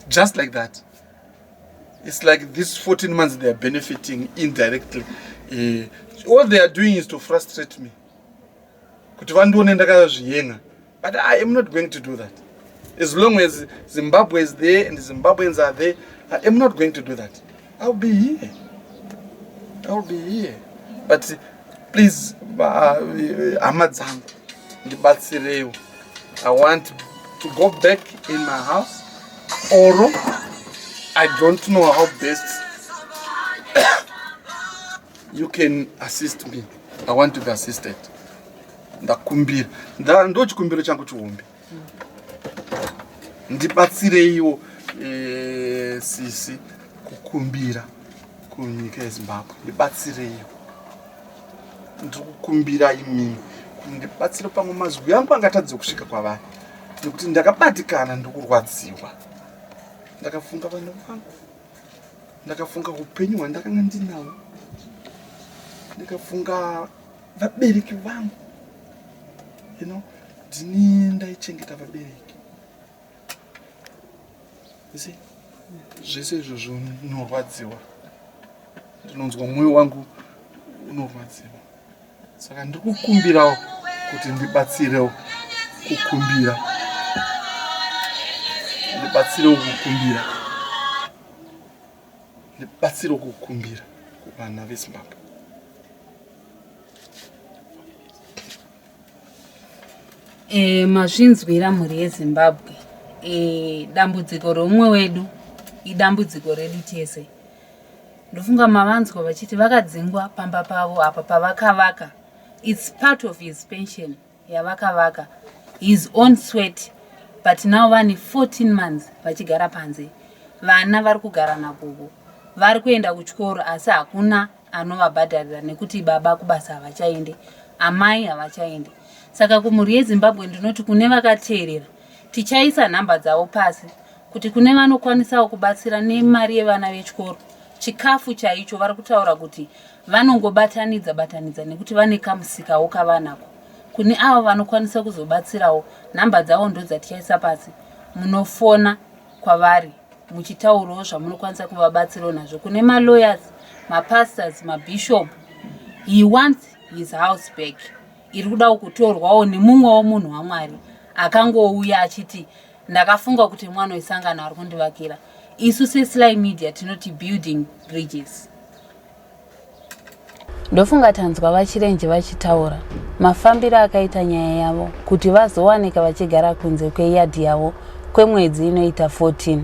Just like that. It's like these 14 months they are benefiting indirectly. All they are doing is to frustrate me. But I am not going to do that. As long as Zimbabwe is there and the Zimbabweans are there, I am not going to do that. I'll be here. I'll be here. But please, I want to go back in my house, or I don't know how best you can assist me. I want to be assisted. Ndakumbira. Ndo chikumbiro changu chihombe. Ndibatsireiwo sisi kukumbira kunyika yeZimbabwe. Ndibatsireiwo. Ndikukumbira imimi. Ndibatsire pamwe mazwi yangu angatadze kusvika kwavari. Nekuti ndakabatikana ndokurwadziwa. Ndakafunga vanhu vangu. Ndakafunga upenyu hwandakanga ndinawo. Ndikafunga vabereki vangu. You know, ndini ndaichengeta vabereki. You see? Zvese izvozvo unorwadziwa. Ndinonzwa mwoyo wangu unorwadziwa. Saka ndikukumbirawo kuti ndibatsirewo kukumbira. Ndibatsirewo kukumbira. Ndibatsirewo kukumbira kuvana veZimbabwe. Mazvinzwira mhuri yeZimbabwe. Dambudziko romwe wedu idambudziko redu tese. Ndofunga mavanzwa vachiti vakadzingwa pamba pavo apa pavakavaka. It's part of his pension yavakavaka. His own sweat. But now vane 14 months vachigara panze. Vana vari kugara napopo. Vari kuenda kuchikoro asi hakuna anovabhadharira nekuti baba kubasa havachaende. Amai havachaende. Saka kumhuri yeZimbabwe ndinoti kune vakateerera tichaisa nhamba dzavo pasi kuti kune vanokwanisawo kubatsira nemari yevana vechikoro chikafu chaicho vari kutaura kuti vanongobatanidza nekuti vane kamusikawo kavanako. Kune avo vanokwanisa kuzobatsirawo nhamba dzavo ndo dzatichaisa pasi. Munofona kwavari muchitaurawo zvamunokwanisa kuvabatsirawo nazvo. Kune malawyers, mapastors, NaBishop. He wants his house back. Iri kuda kutorwawo nemumwe womunhu waMwari akangouya achiti ndakafunga kuti mwana wesangano ari kundivakira. Isu seSly Media tinoti building bridges. Ndofunga tanzwa vachirenje vachitaura mafambiro akaita nyaya yavo kuti vazowanika vachigara kunze kweyadhi yavo kwemwedzi inoita 14.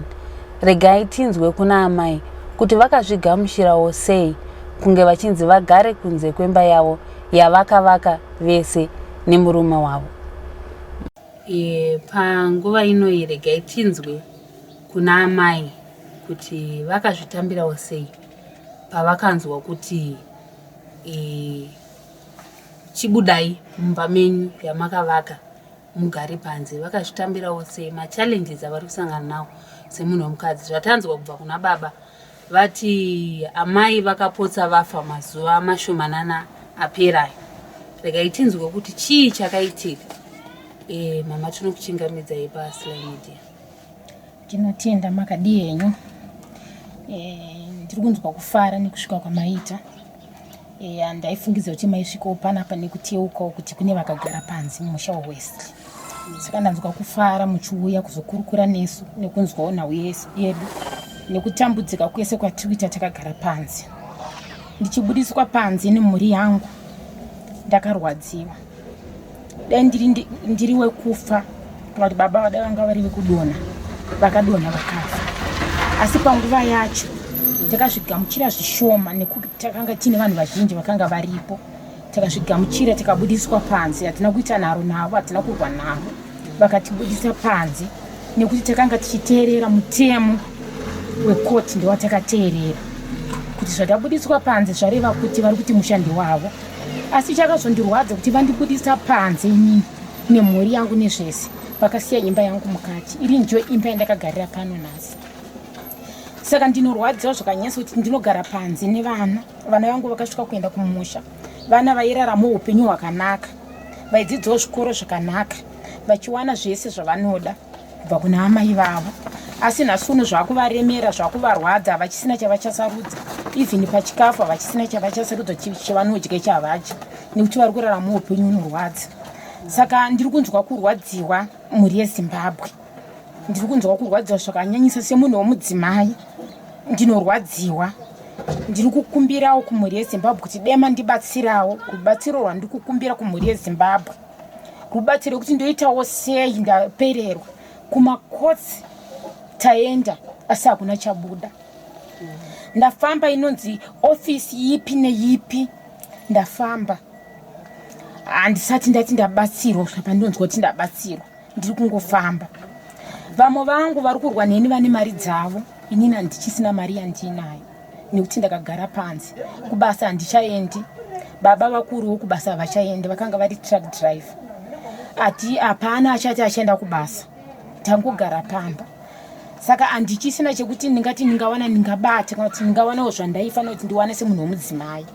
Regai tinzwe kuna amai kuti vakazvigamushirawo sei kunge vachinzi vagare kunze kwemba yavo yavakavaka vese nemurume wavo. Panguva ino regai tinzwe kuna amai kuti vakazvitambirawo sei pavakanzwa kuti chibudai mumba menyu yamakavaka mugari panze. Vakazvitambirawo sei, machallenges avari kusangana nawo semunhu womukadzi. Zvatanzwa kubva kuna baba vati amai vakapotsa vafa mazuva mashomanana aperayo. Regai tinzwe kuti chii chakaitika. Mama tinokuchingamidza ipa Sly Media. Tinotenda makadi henyu. Ndiri kunzwa kufara nekusvika kwamaita. ndaifungidzira kuti maisvikawo panapa nekuteukawo kuti kune vakagara panze mumusha waWesley. Saka ndanzwa kufara muchiuya kuzokurukura nesu nekunzwawo nhau yedu nekutambudzika kwese kwatikuita takagara panze. Ndichibudiswa panze nemhuri yangu ndakarwadziwa. Dai ndiri wekufa kana kuti baba vadai vanga vari vekudonha vakadonha vakafa. Asi panguva yacho takazvigamuchira zvishoma nekuti takanga tine vanhu vazhinji vakanga varipo. Takazvigamuchira tikabudiswa panze, hatina kuita nharo navo, hatina kurwa navo. Vakatibudisa panze nekuti takanga tichiteerera mutemo wekoti ndowatakateerera. Kuti zvadabudiswa panze zvareva kuti vari kuti mushandi wavo. Asi chakazondirwadza kuti vandibudisa panze inini nemhuri yangu nezvese vakasiya imba yangu mukati. Iri ndiyo imba yandakagarira pano nhasi. Saka ndinorwadziwa zvakanyasa kuti ndinogara panze nevana. Vana vangu vakasvika kuenda kumusha. Vana vairarama upenyu hwakanaka, vaidzidzawo zvikoro zvakanaka, vachiwana zvese zvavanoda kubva kuna amai vavo. Asi nhasi uno zvakuvaremera, zvakuvarwadza, vachisina chavachasarudza. Even pachikafu vachisina chavachasarudza chavanodya chavadya, nekuti vari kurarama upenyu hunorwadza. Saka ndiri kunzwa kurwadziwa mhuri yeZimbabwe. Ndiri kunzwa kurwadziwa zvakanyanyisa semunhu womudzimai. Ndinorwadziwa. Ndiri kukumbirawo kumhuri yeZimbabwe kuti dema ndibatsirawo. Rubatsiro rwandiri kukumbira kumhuri yeZimbabwe, rubatsiro kuti ndoitawo sei ndapererwa kumakotsi taenda asi hakuna chabuda. Ndafamba inonzi ofisi yipi neyipi, ndafamba handisati ndati ndabatsirwa. Pandinonzwa kuti ndabatsirwa ndiri kungofamba. Vamwe vangu vari kurwa neni vane mari dzavo, inini handichisina mari yandinayo nekuti ndakagara panze. Kubasa handichaendi. Baba vakuruwo kubasa havachaendi, vakanga vari truck drive. Ati hapana achati achaenda kubasa, tangogara pamba. Saka handichisina chekuti ndingati ndingawana ndingabata kana kuti ndingawanawo zvandaifanira kuti ndiwane semunhu womudzimai.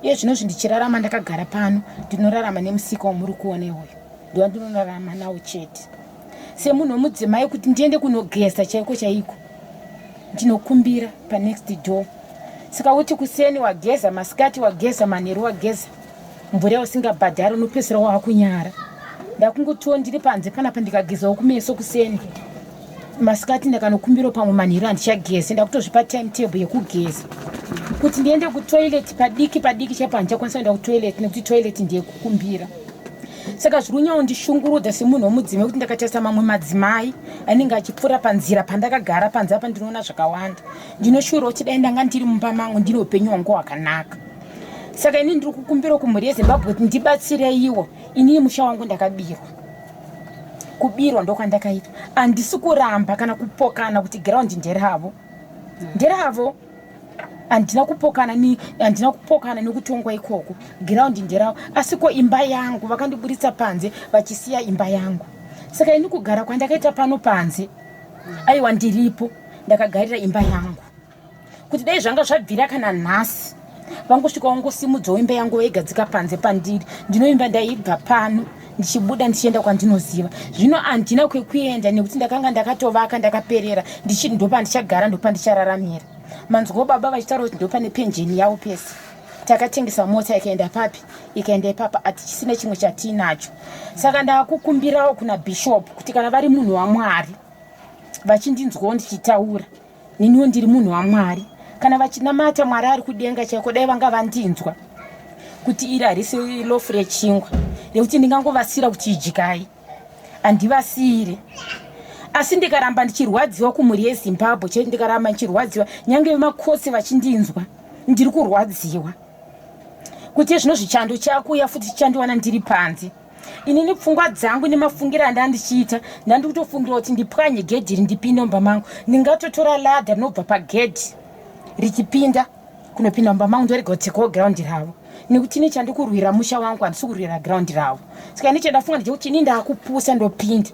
Iye zvinozvi ndichirarama ndakagara pano, ndinorarama nemusika wamuri kuona uyu. Ndiwa ndinorarama nawo chete. Semunhu womudzimai kuti ndiende kunogeza chaiko chaiko, ndinokumbira panext door. Saka uti kuseni wageza, masikati wageza, manheru wageza, mvura usingabhadhari unopedzisira wakunyara. Ndakungotiwo ndiri panze panapa ndikagezawo kumeso kuseni, masikati ndakanokumbira pamwe manheru handichagezi. Ndakutozvipa timetable yekugeza kuti ndiende kutoilet padiki chapani chakwanisa kuenda kutoilet nekuti toilet ndiye kukumbira. Saka zviri kunyawo ndishungurudza semunhu womudzimai kuti ndakatarisa mamwe madzimai anenge achipfuura panzira pandakagara panze apa ndinoona zvakawanda. Ndinoshuvira kuti dai ndanga ndiri mumba mangu ndine upenyu hwangu hwakanaka. Saka inini ndiri kukumbira kumhuri yeZimbabwe kuti ndibatsireiwo. Inini musha wangu ndakabirwa. Kubirwa ndokwandakaita. Handisi kuramba kana kupokana kuti ground nderavo. Nderavo. Handina kupokana nekutongwa ikoko. Ground nderavo. Asi ko imba yangu vakandibudisa panze vachisiya imba yangu. Saka ini kugara kwandakaita pano panze, aiwa ndiripo ndakagarira imba yangu. Kuti dai zvanga zvabvira kana nhasi vangosvika vangosimudzawo imba yangu vaigadzika panze pandiri, ndinoimba ndaibva pano ndichibuda ndichienda kwandinoziva. Zvino handina kwekuenda nekuti ndakanga ndakatovaka ndakaperera, ndopa ndichagara ndopa ndichararamira. Manzwa baba vachitaura kuti ndopa nepenjeni yavo pese. Takatengesa mota ikaenda papi, ikaenda ipapa, hatichisina chimwe chatinacho. Saka ndakukumbirawo kuna NaBishop kuti kana vari munhu waMwari vachindinzwawo ndichitaura, neniwo ndiri munhu waMwari, kana vachinamata Mwari ari kudenga chaiko, dai vanga vandinzwa kuti iri harisi lofu rechingwa rekuti ndingangovasira kuti idyikai, handivasire. Asi ndikaramba ndichirwadziwa kumhuri yeZimbabwe, chete ndikaramba ndichirwadziwa nyange vemakotsi vachindinzwa, ndiri kurwadziwa kuti zvino zvichando chakuya futi chichandiwana ndiri panze. Inini pfungwa dzangu nemafungira andandichiita, ndandikutofungira kuti ndipwanye gedhi ndipinde mumba mangu, ndingatotora ladha rinobva pagedhi richipinda kunopinda mumba mangu ndorega kutsekawo ground ravo, nekuti ini chandikurwira musha wangu handisi kurwira ground ravo. Saka ini chandafunga ndechekuti ini ndakupusa ndopinda.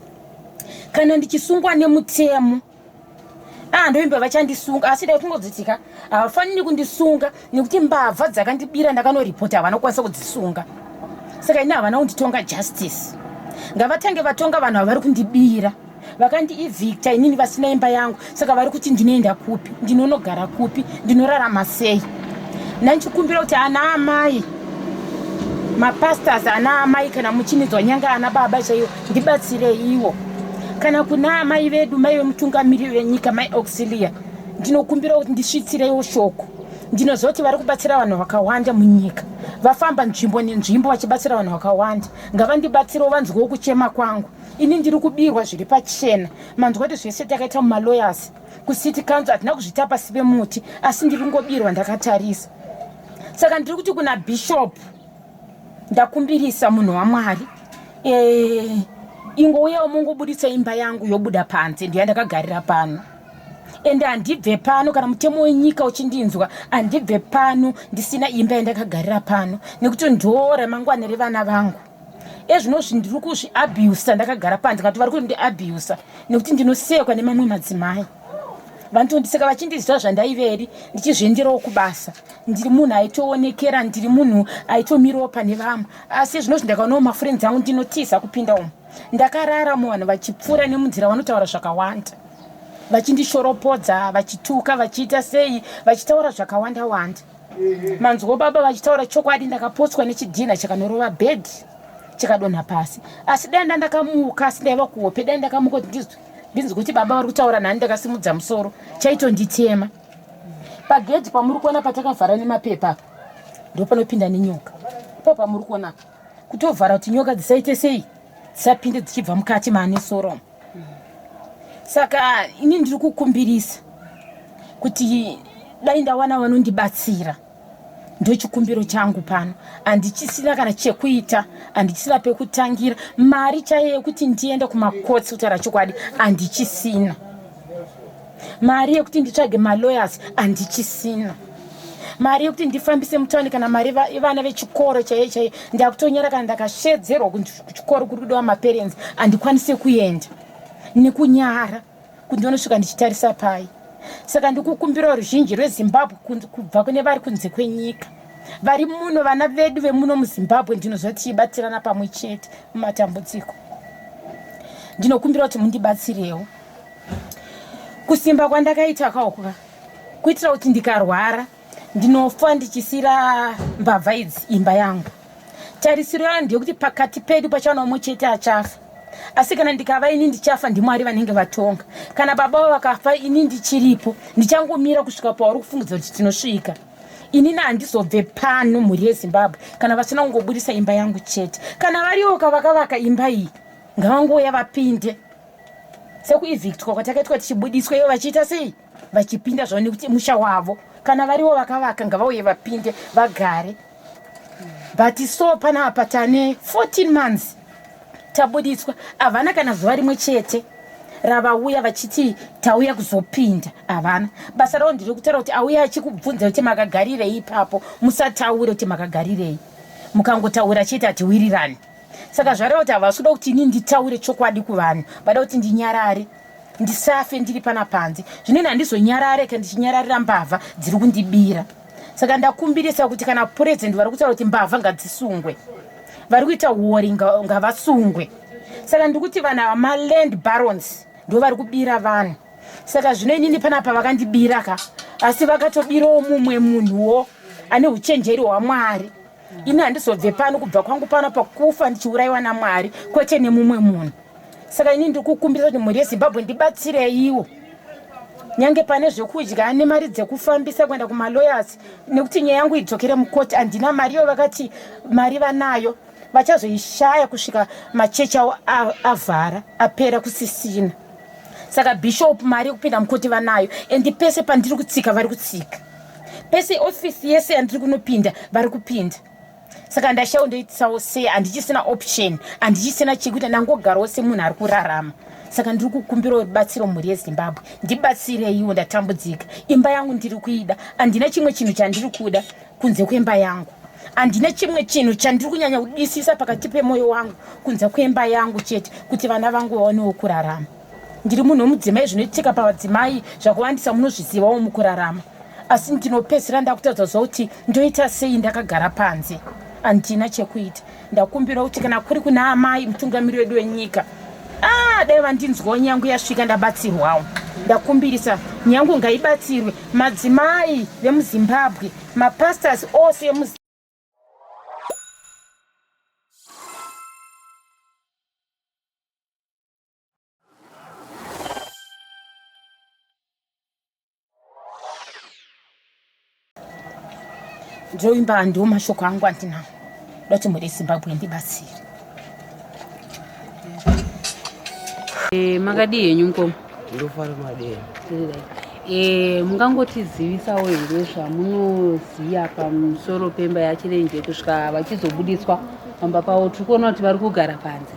Kana ndichisungwa nemutemo, ndoimba vachandisunga, asi dai kungodzitika havafaniri kundisunga nekuti mbavha dzakandibira ndakanoriporta havanokwanisa kudzisunga. Saka ini havana kunditonga justice. Ngavatange vatonga vanhu vari kundibira, vakandievicta inini vasina imba yangu. Saka vari kuti ndinoenda kupi, ndinonogara kupi, ndinorarama sei. nanchikumbira kuti ana amai mapastors ana amai kana muchinidzwa nyanga ana baba chaiwo ndibatsirei iwo kana kuna amai vedu mai vemutungamiriri wenyika mai auxilia ndinokumbira kuti ndisvitsireiwo shoko ndinozoti vari kubatsira vanhu vakawanda munyika vafamba nzvimbo nenzvimbo vachibatsira vanhu vakawanda ngavandibatsirewo vanzwewo kuchema kwangu ini ndiri kubirwa zviri pachena manzwa kuti zvese takaita mumalawyers kucity council hatina kuzvita pasi pemuti asi ndiri ngobirwa ndakatarisa saka ndiri kuti kuna bishop ndakumbirisa munhu waMwari ingouyawo mungobudisa imba yangu yobuda panze ndiyandakagarira pano ende handibve pano kana mutemo wenyika uchindinzwa handibve pano ndisina imba yandakagarira pano nekuti ndo ramangwana revana vangu ezvinozvi ndiri kuzviabusa ndakagara panze kana kuti vari kuti ndiabusa nekuti ndinosekwa nemamwe madzimai vanotondiseka vachindiziva zvandaiveri ndichizvienderawo kubasa ndiri munhu aitoonekera ndiri munhu aitomirawo pane vamwe asi zvinozvi ndakaonawo mafriends angu ndinotiza kupinda umo ndakarara muvanhu vachipfuura nemunzira vanotaura zvakawanda vachindishoropodza vachituka vachiita sei vachitaura zvakawanda wanda manzwo baba vachitaura chokwadi ndakapotswa nechidhina chakanorova bhedhi chikadonha pasi asi dai ndakamuka asi ndaiva kuhope dai ndakamuka kuti ndinzwi kuti baba vari kutaura nani ndakasimudza musoro chaitonditema pagedhi pamuri kuona patakavhara nemapepa ndo panopinda nenyoka ipo pamuri kuona kutovhara kuti nyoka dzisaite sei dzisapinde dzichibva mukati maane soro saka ini ndiri kukumbirisa kuti dai ndawana vanondibatsira ndochikumbiro changu pano handichisina kana chekuita handichisina pekutangira mari chaiyo yekuti ndiende kumakotsi kutaura chokwadi handichisina mari yekuti nditsvage malawyers handichisina mari yekuti ndifambise mutauni kana mari vana vechikoro chaiyo chaiyo ndakutonyera kana ndakashedzerwa kuchikoro kuri kudiwa maparents handikwanise kuenda nekunyara kuti ndionosvika ndichitarisa pai saka ndikukumbira ruzhinji rwezimbabwe kubva kune vari kunze kwenyika vari muno vana vedu vemuno muzimbabwe ndinozva tichibatsirana pamwe chete mumatambudziko ndinokumbira kuti mundibatsirewo kusimba kwandakaita kauka kuitira kuti ndikarwara ndinofa ndichisira mbavha idzi imba yangu tarisiro yayo ndeyekuti pakati pedu pachaona umwe chete achafa asi kana ndikava ini ndichafa ndiMwari vanenge vatonga kana baba vavo vakafa ini ndichiripo ndichangomira kusvika pauri kufungudza kuti tinosvika inini handizobve pano mhuri yeZimbabwe kana vasina kungobudisa imba yangu chete kana variwo kavakavaka imba iyi ngavangouya vapinde sekuivhictwa kwatakaitwa tichibudiswa ivo vachiita sei vachipinda zvavo nekuti musha wavo kana variwo vakavaka ngavauye vapinde vagare but so panapa tane 14 months tabudiswa havana kana zuva rimwe chete ravauya vachiti tauya kuzopinda havana basa ravo ndiri kutaura kuti auya achikubvunza kuti makagarirei ipapo musataure kuti makagarirei mukangotaura chete hatiwirirani saka zvareva kuti havasikuda kuti ini nditaure chokwadi kuvanhu vada kuti ndinyarare ndisafe ndiri pana panze zvineni handizonyarare kana ndichinyararira mbavha dziri kundibira saka ndakumbirisa kuti kana purezidendi vari kutaura kuti mbavha ngadzisungwe vari kuita wori ngavasungwe saka ndikuti vanhu ava maland barons ndo vari kubira vanhu saka zvino inini panapa vakandibira ka asi vakatobirawo mumwe munhuwo ane uchenjeri hwaMwari ini handizobve pano kubva kwangu pano pakufa ndichiurayiwa naMwari kwete nemumwe munhu saka ini ndiri kukumbirisa kuti mhuri yeZimbabwe ndibatsireiwo nyange pane zvekudya nemari dzekufambisa kuenda kumalawyers nekuti nyaya yangu idzokere mukoti handina mariyo vakati mari vanayo vachazoishaya kusvika machechi avo avhara apera kusisina saka bishop mari yekupinda mukoti vanayo endi pese pandiri kutsika vari kutsika pese ofisi yese yandiri kunopinda vari kupinda saka ndashau ndoitisawo sei handichisina option handichisina chekuita ndangogarawo semunhu ari kurarama saka ndiri kukumbirawo rubatsiro mhuri yeZimbabwe ndibatsireiwo ndatambudzika imba yangu ndiri kuida handina chimwe chinhu chandiri kuda kunze kwemba yangu handina chimwe chinhu chandiri kunyanya kudisisa pakati pemwoyo wangu kunze kwemba yangu chete kuti vana vangu vaonewo kurarama ndiri munhu womudzimai zvinoitika pavadzimai zvakawandisa munozvizivawo mukurarama asi ndinopedzisira ndakutaudza zuva kuti ndoita sei ndakagara panze handina chekuita ndakumbira kuti kana kuri kuna amai mutungamiriri wedu wenyika dai vandinzwawo nyangu yasvika ndabatsirwawo ndakumbirisa nyangu ngaibatsirwe madzimai vemuzimbabwe mapastors ose emuzimbabwe. Ndoimba ndo mashoko angu andinawo doti muri Zimbabwe ndibatsire. Makadi yenyu nkomo ndofara madeni. Mungangotizivisawo here zvamunoziva pamusoro pemba yachirenje kusvika vachizobudiswa pamba pavo. Tiri kuona kuti vari kugara panze.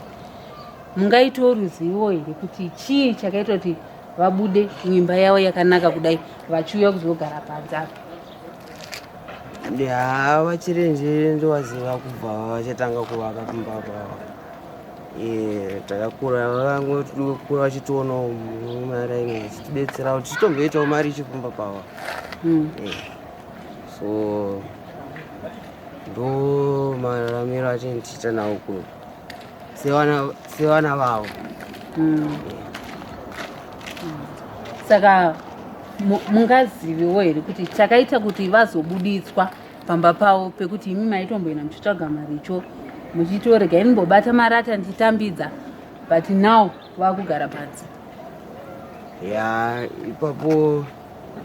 Mungaitawo ruzivo here kuti chii chakaita kuti vabude muimba yavo yakanaka kudai vachiuya kuzogara panze apa? Vachirenje ndovaziva kubva vachatanga kuvaka kumba pavo. Takakura vakangokura vachitoonawo mari vachitidetsera kuti titomboitawo mari ichipfumba pavo. So ndo mararamiro achindiita nawo kuno sevana vavo. Saka mungaziviwo here kuti chakaita kuti vazobuditswa pamba pavo pekuti imi maitomboenda muchitsvaga maricho muchitorega inimbobata marata ndichitambidza but now vakugara panze? Ipapo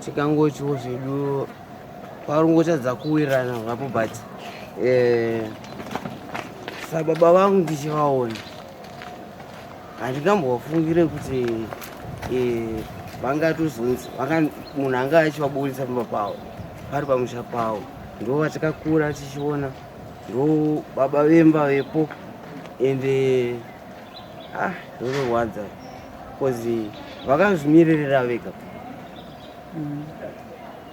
tikangochiwo zvedu parongotadza kuwirirana zvapo but sababa vangu ndichivaona handingambovafungire kuti vangatozonzi munhu anga achivabudisa pamba pavo pari pamusha pavo. Ndo vatakakura tichiona ndo baba vemba vepo ende zvinorwadza because vakazvimirerera vega.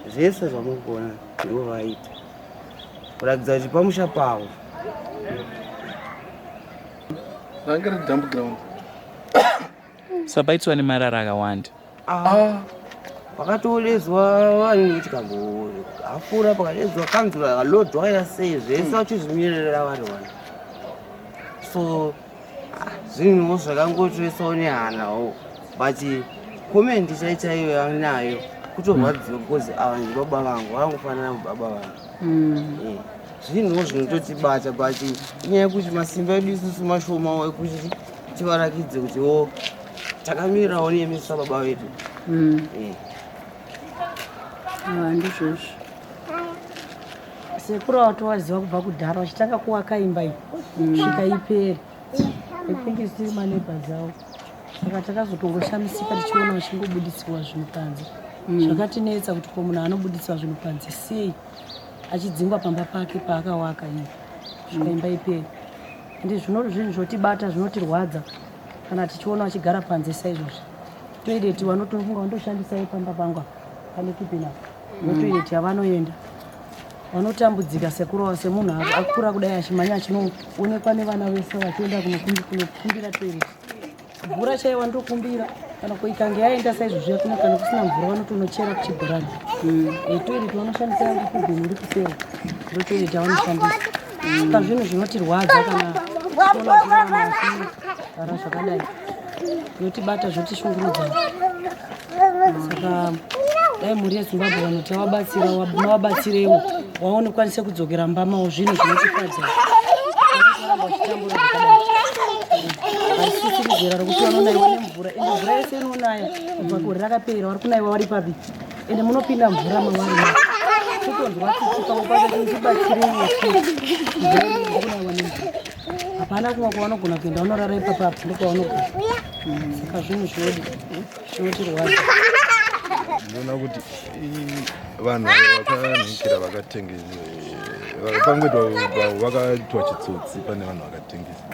Zvese zvamukuona ndo vaita kuratidza kuti pamusha pavo. Vangari dump ground. Sabaitwa nemarara akawanda. Pakatolezwa vanhu kuti hafura pakalezwa kanzura kalodhwa yasei zvese vachizvimirerera vari vana. So zvinhuwo zvakangotoisawo nehanawo but komendi chaichaiyo yanayo kutorwadziwa because ava ndibaba vangu vakangofanana mubaba vangu. Zvinhuwo zvinototibata but inyaya yekuti masimba edu isusu mashomawo ekuti tivarakidze kuti takamirirawo neemesa baba vedu. Ndizvozvo sekuru watowaziva kubva kudhara vachitanga kuvaka imba iyi svika ipere. I think isiri maneighbor dzavo saka takazotongoshamisika tichiona vachingobudisiwa zvinhu panze. Zvakatinetsa kuti ko munhu anobudisiwa zvinhu panze sei achidzingwa pamba pake paakawaka iyi svika imba ipere. Ende zvinhu zvotibata zvinotirwadza kana tichiona vachigara panze saizvozvo. Toileti vanotofunga vandoshandisai pamba pangu pane kipina notoileti yavanoenda vanotambudzika semunhu akura kudai achimhanya achinoonekwa nevana vese vachienda kunokumbira toileti. Mvura chaiva ndokumbira kana ikange yaenda saizvozvo yakuna kana kusina mvura vanotonochera kuchibhorani. Toileti vanoshandisa yangu kubhini iri kusero ndo toileti yavanoshandisa. Saka zvinhu zvinotirwadza kana tiona kugara zvakadai zvinotibata zvotishungurudza. Saka dai mhuri yeZimbabwe vanoti vabatsirewo waone kwanise kudzokera mbamawo zvinhu zvinotifadza. Vachitambura zvakadai varisisiridzera rokuti vanonaiwa nemvura ende mvura yese inonaya kubva kuri rakapera vari kunaiwa vari papi ende munopinda mvura mavari totonzwa kuti pamwe tibatsirewo kunaiwa nemvura. Hapana kumwe kwavanogona kuenda vanorara ipapapo ndokwavanogona. Saka zvinhu zvinotirwadza. Ndinoona kuti vanhu vakanhikira vakatengesa pamweto vakatwa chitsotsi pane vanhu vakatengesa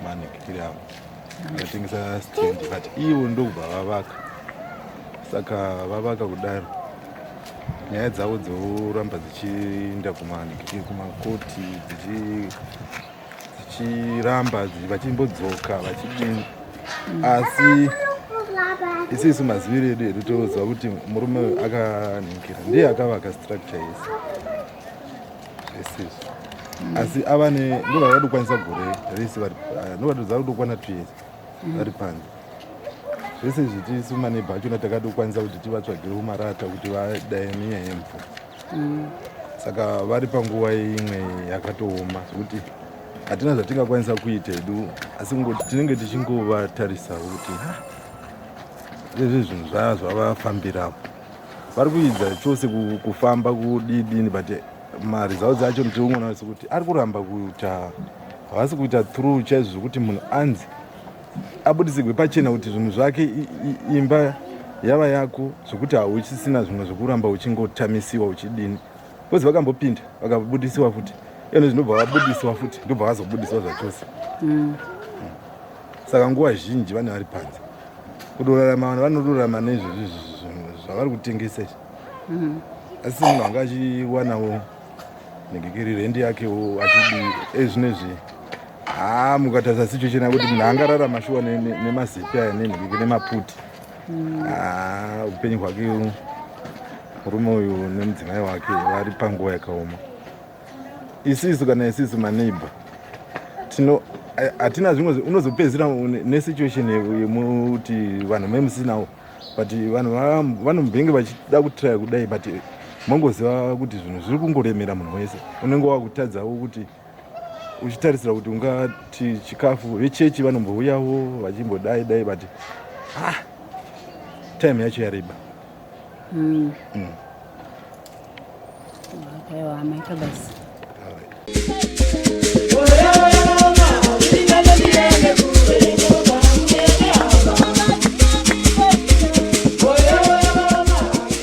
manhikiri avo vakatengesa stendi but ivo ndokubva vavaka. Saka vavaka kudaro nyaya dzavo dzoramba dzichienda kumanhikiri kumakoti dzichiramba vachimbodzoka vachidini. Asi isusu maziviro edu edu toziva kuti murume akanhikira ndiye akavaka structure yese zvesizvo. Asi ava ndo vakadokwanisa gore rese ndovatoziva kudokwana 2 years vari panze. zvese zvitisu manebha achona takatokwanisa kuti tivatsvagire umarata kuti vadaye nenyaya yemvura. Saka vari panguva imwe yakatooma zvekuti hatina zvatingakwanisa kuita hedu, asi tinenge tichingovatarisawo kuti zvezve zvinhu zvavafambirawo. Vari kuidza chose kufamba kudidini, but maresults acho ndinoona sekuti ari kuramba kuita, havasi kuita through chaizvo zvokuti munhu anzi abudisigwe pachena kuti zvinhu zvake imba yava yako, zvokuti hauchisina zvimwe zvokuramba uchingotamisiwa uchidini. Kozi vakambopinda vakabudisiwa futi, iyone zvinobva vabudisiwa futi ndobva vazobudisiwa zvachose. Saka nguva zhinji vane vari panze kudorarama, vanorarama nezvezvi zvavari kutengesa izvi. Asi munhu anga achiwanawo negekeri rendi yakewo achidi ezvinezvi. Mukatarisa situation yakuti munhu angararama shuwa nemazipi aya nenhekeke nemaputi, upenyu hwake murume uyu nemudzimai wake vari panguva yakaoma. Isisu kana isisu maneighbor hatina zvimwe, unozopedzera nesituation yemuti vanhu memusinawo, but vanhu vanombenge vachida kutraya kudai, but mongoziva kuti zvinhu zviri kungoremera munhu wese. Unenge wakutadzawo kuti uchitarisira kuti ungati chikafu vechechi vanombouyawo vachimbodai dai, but time yacho yareba. Aiwa, maita basi.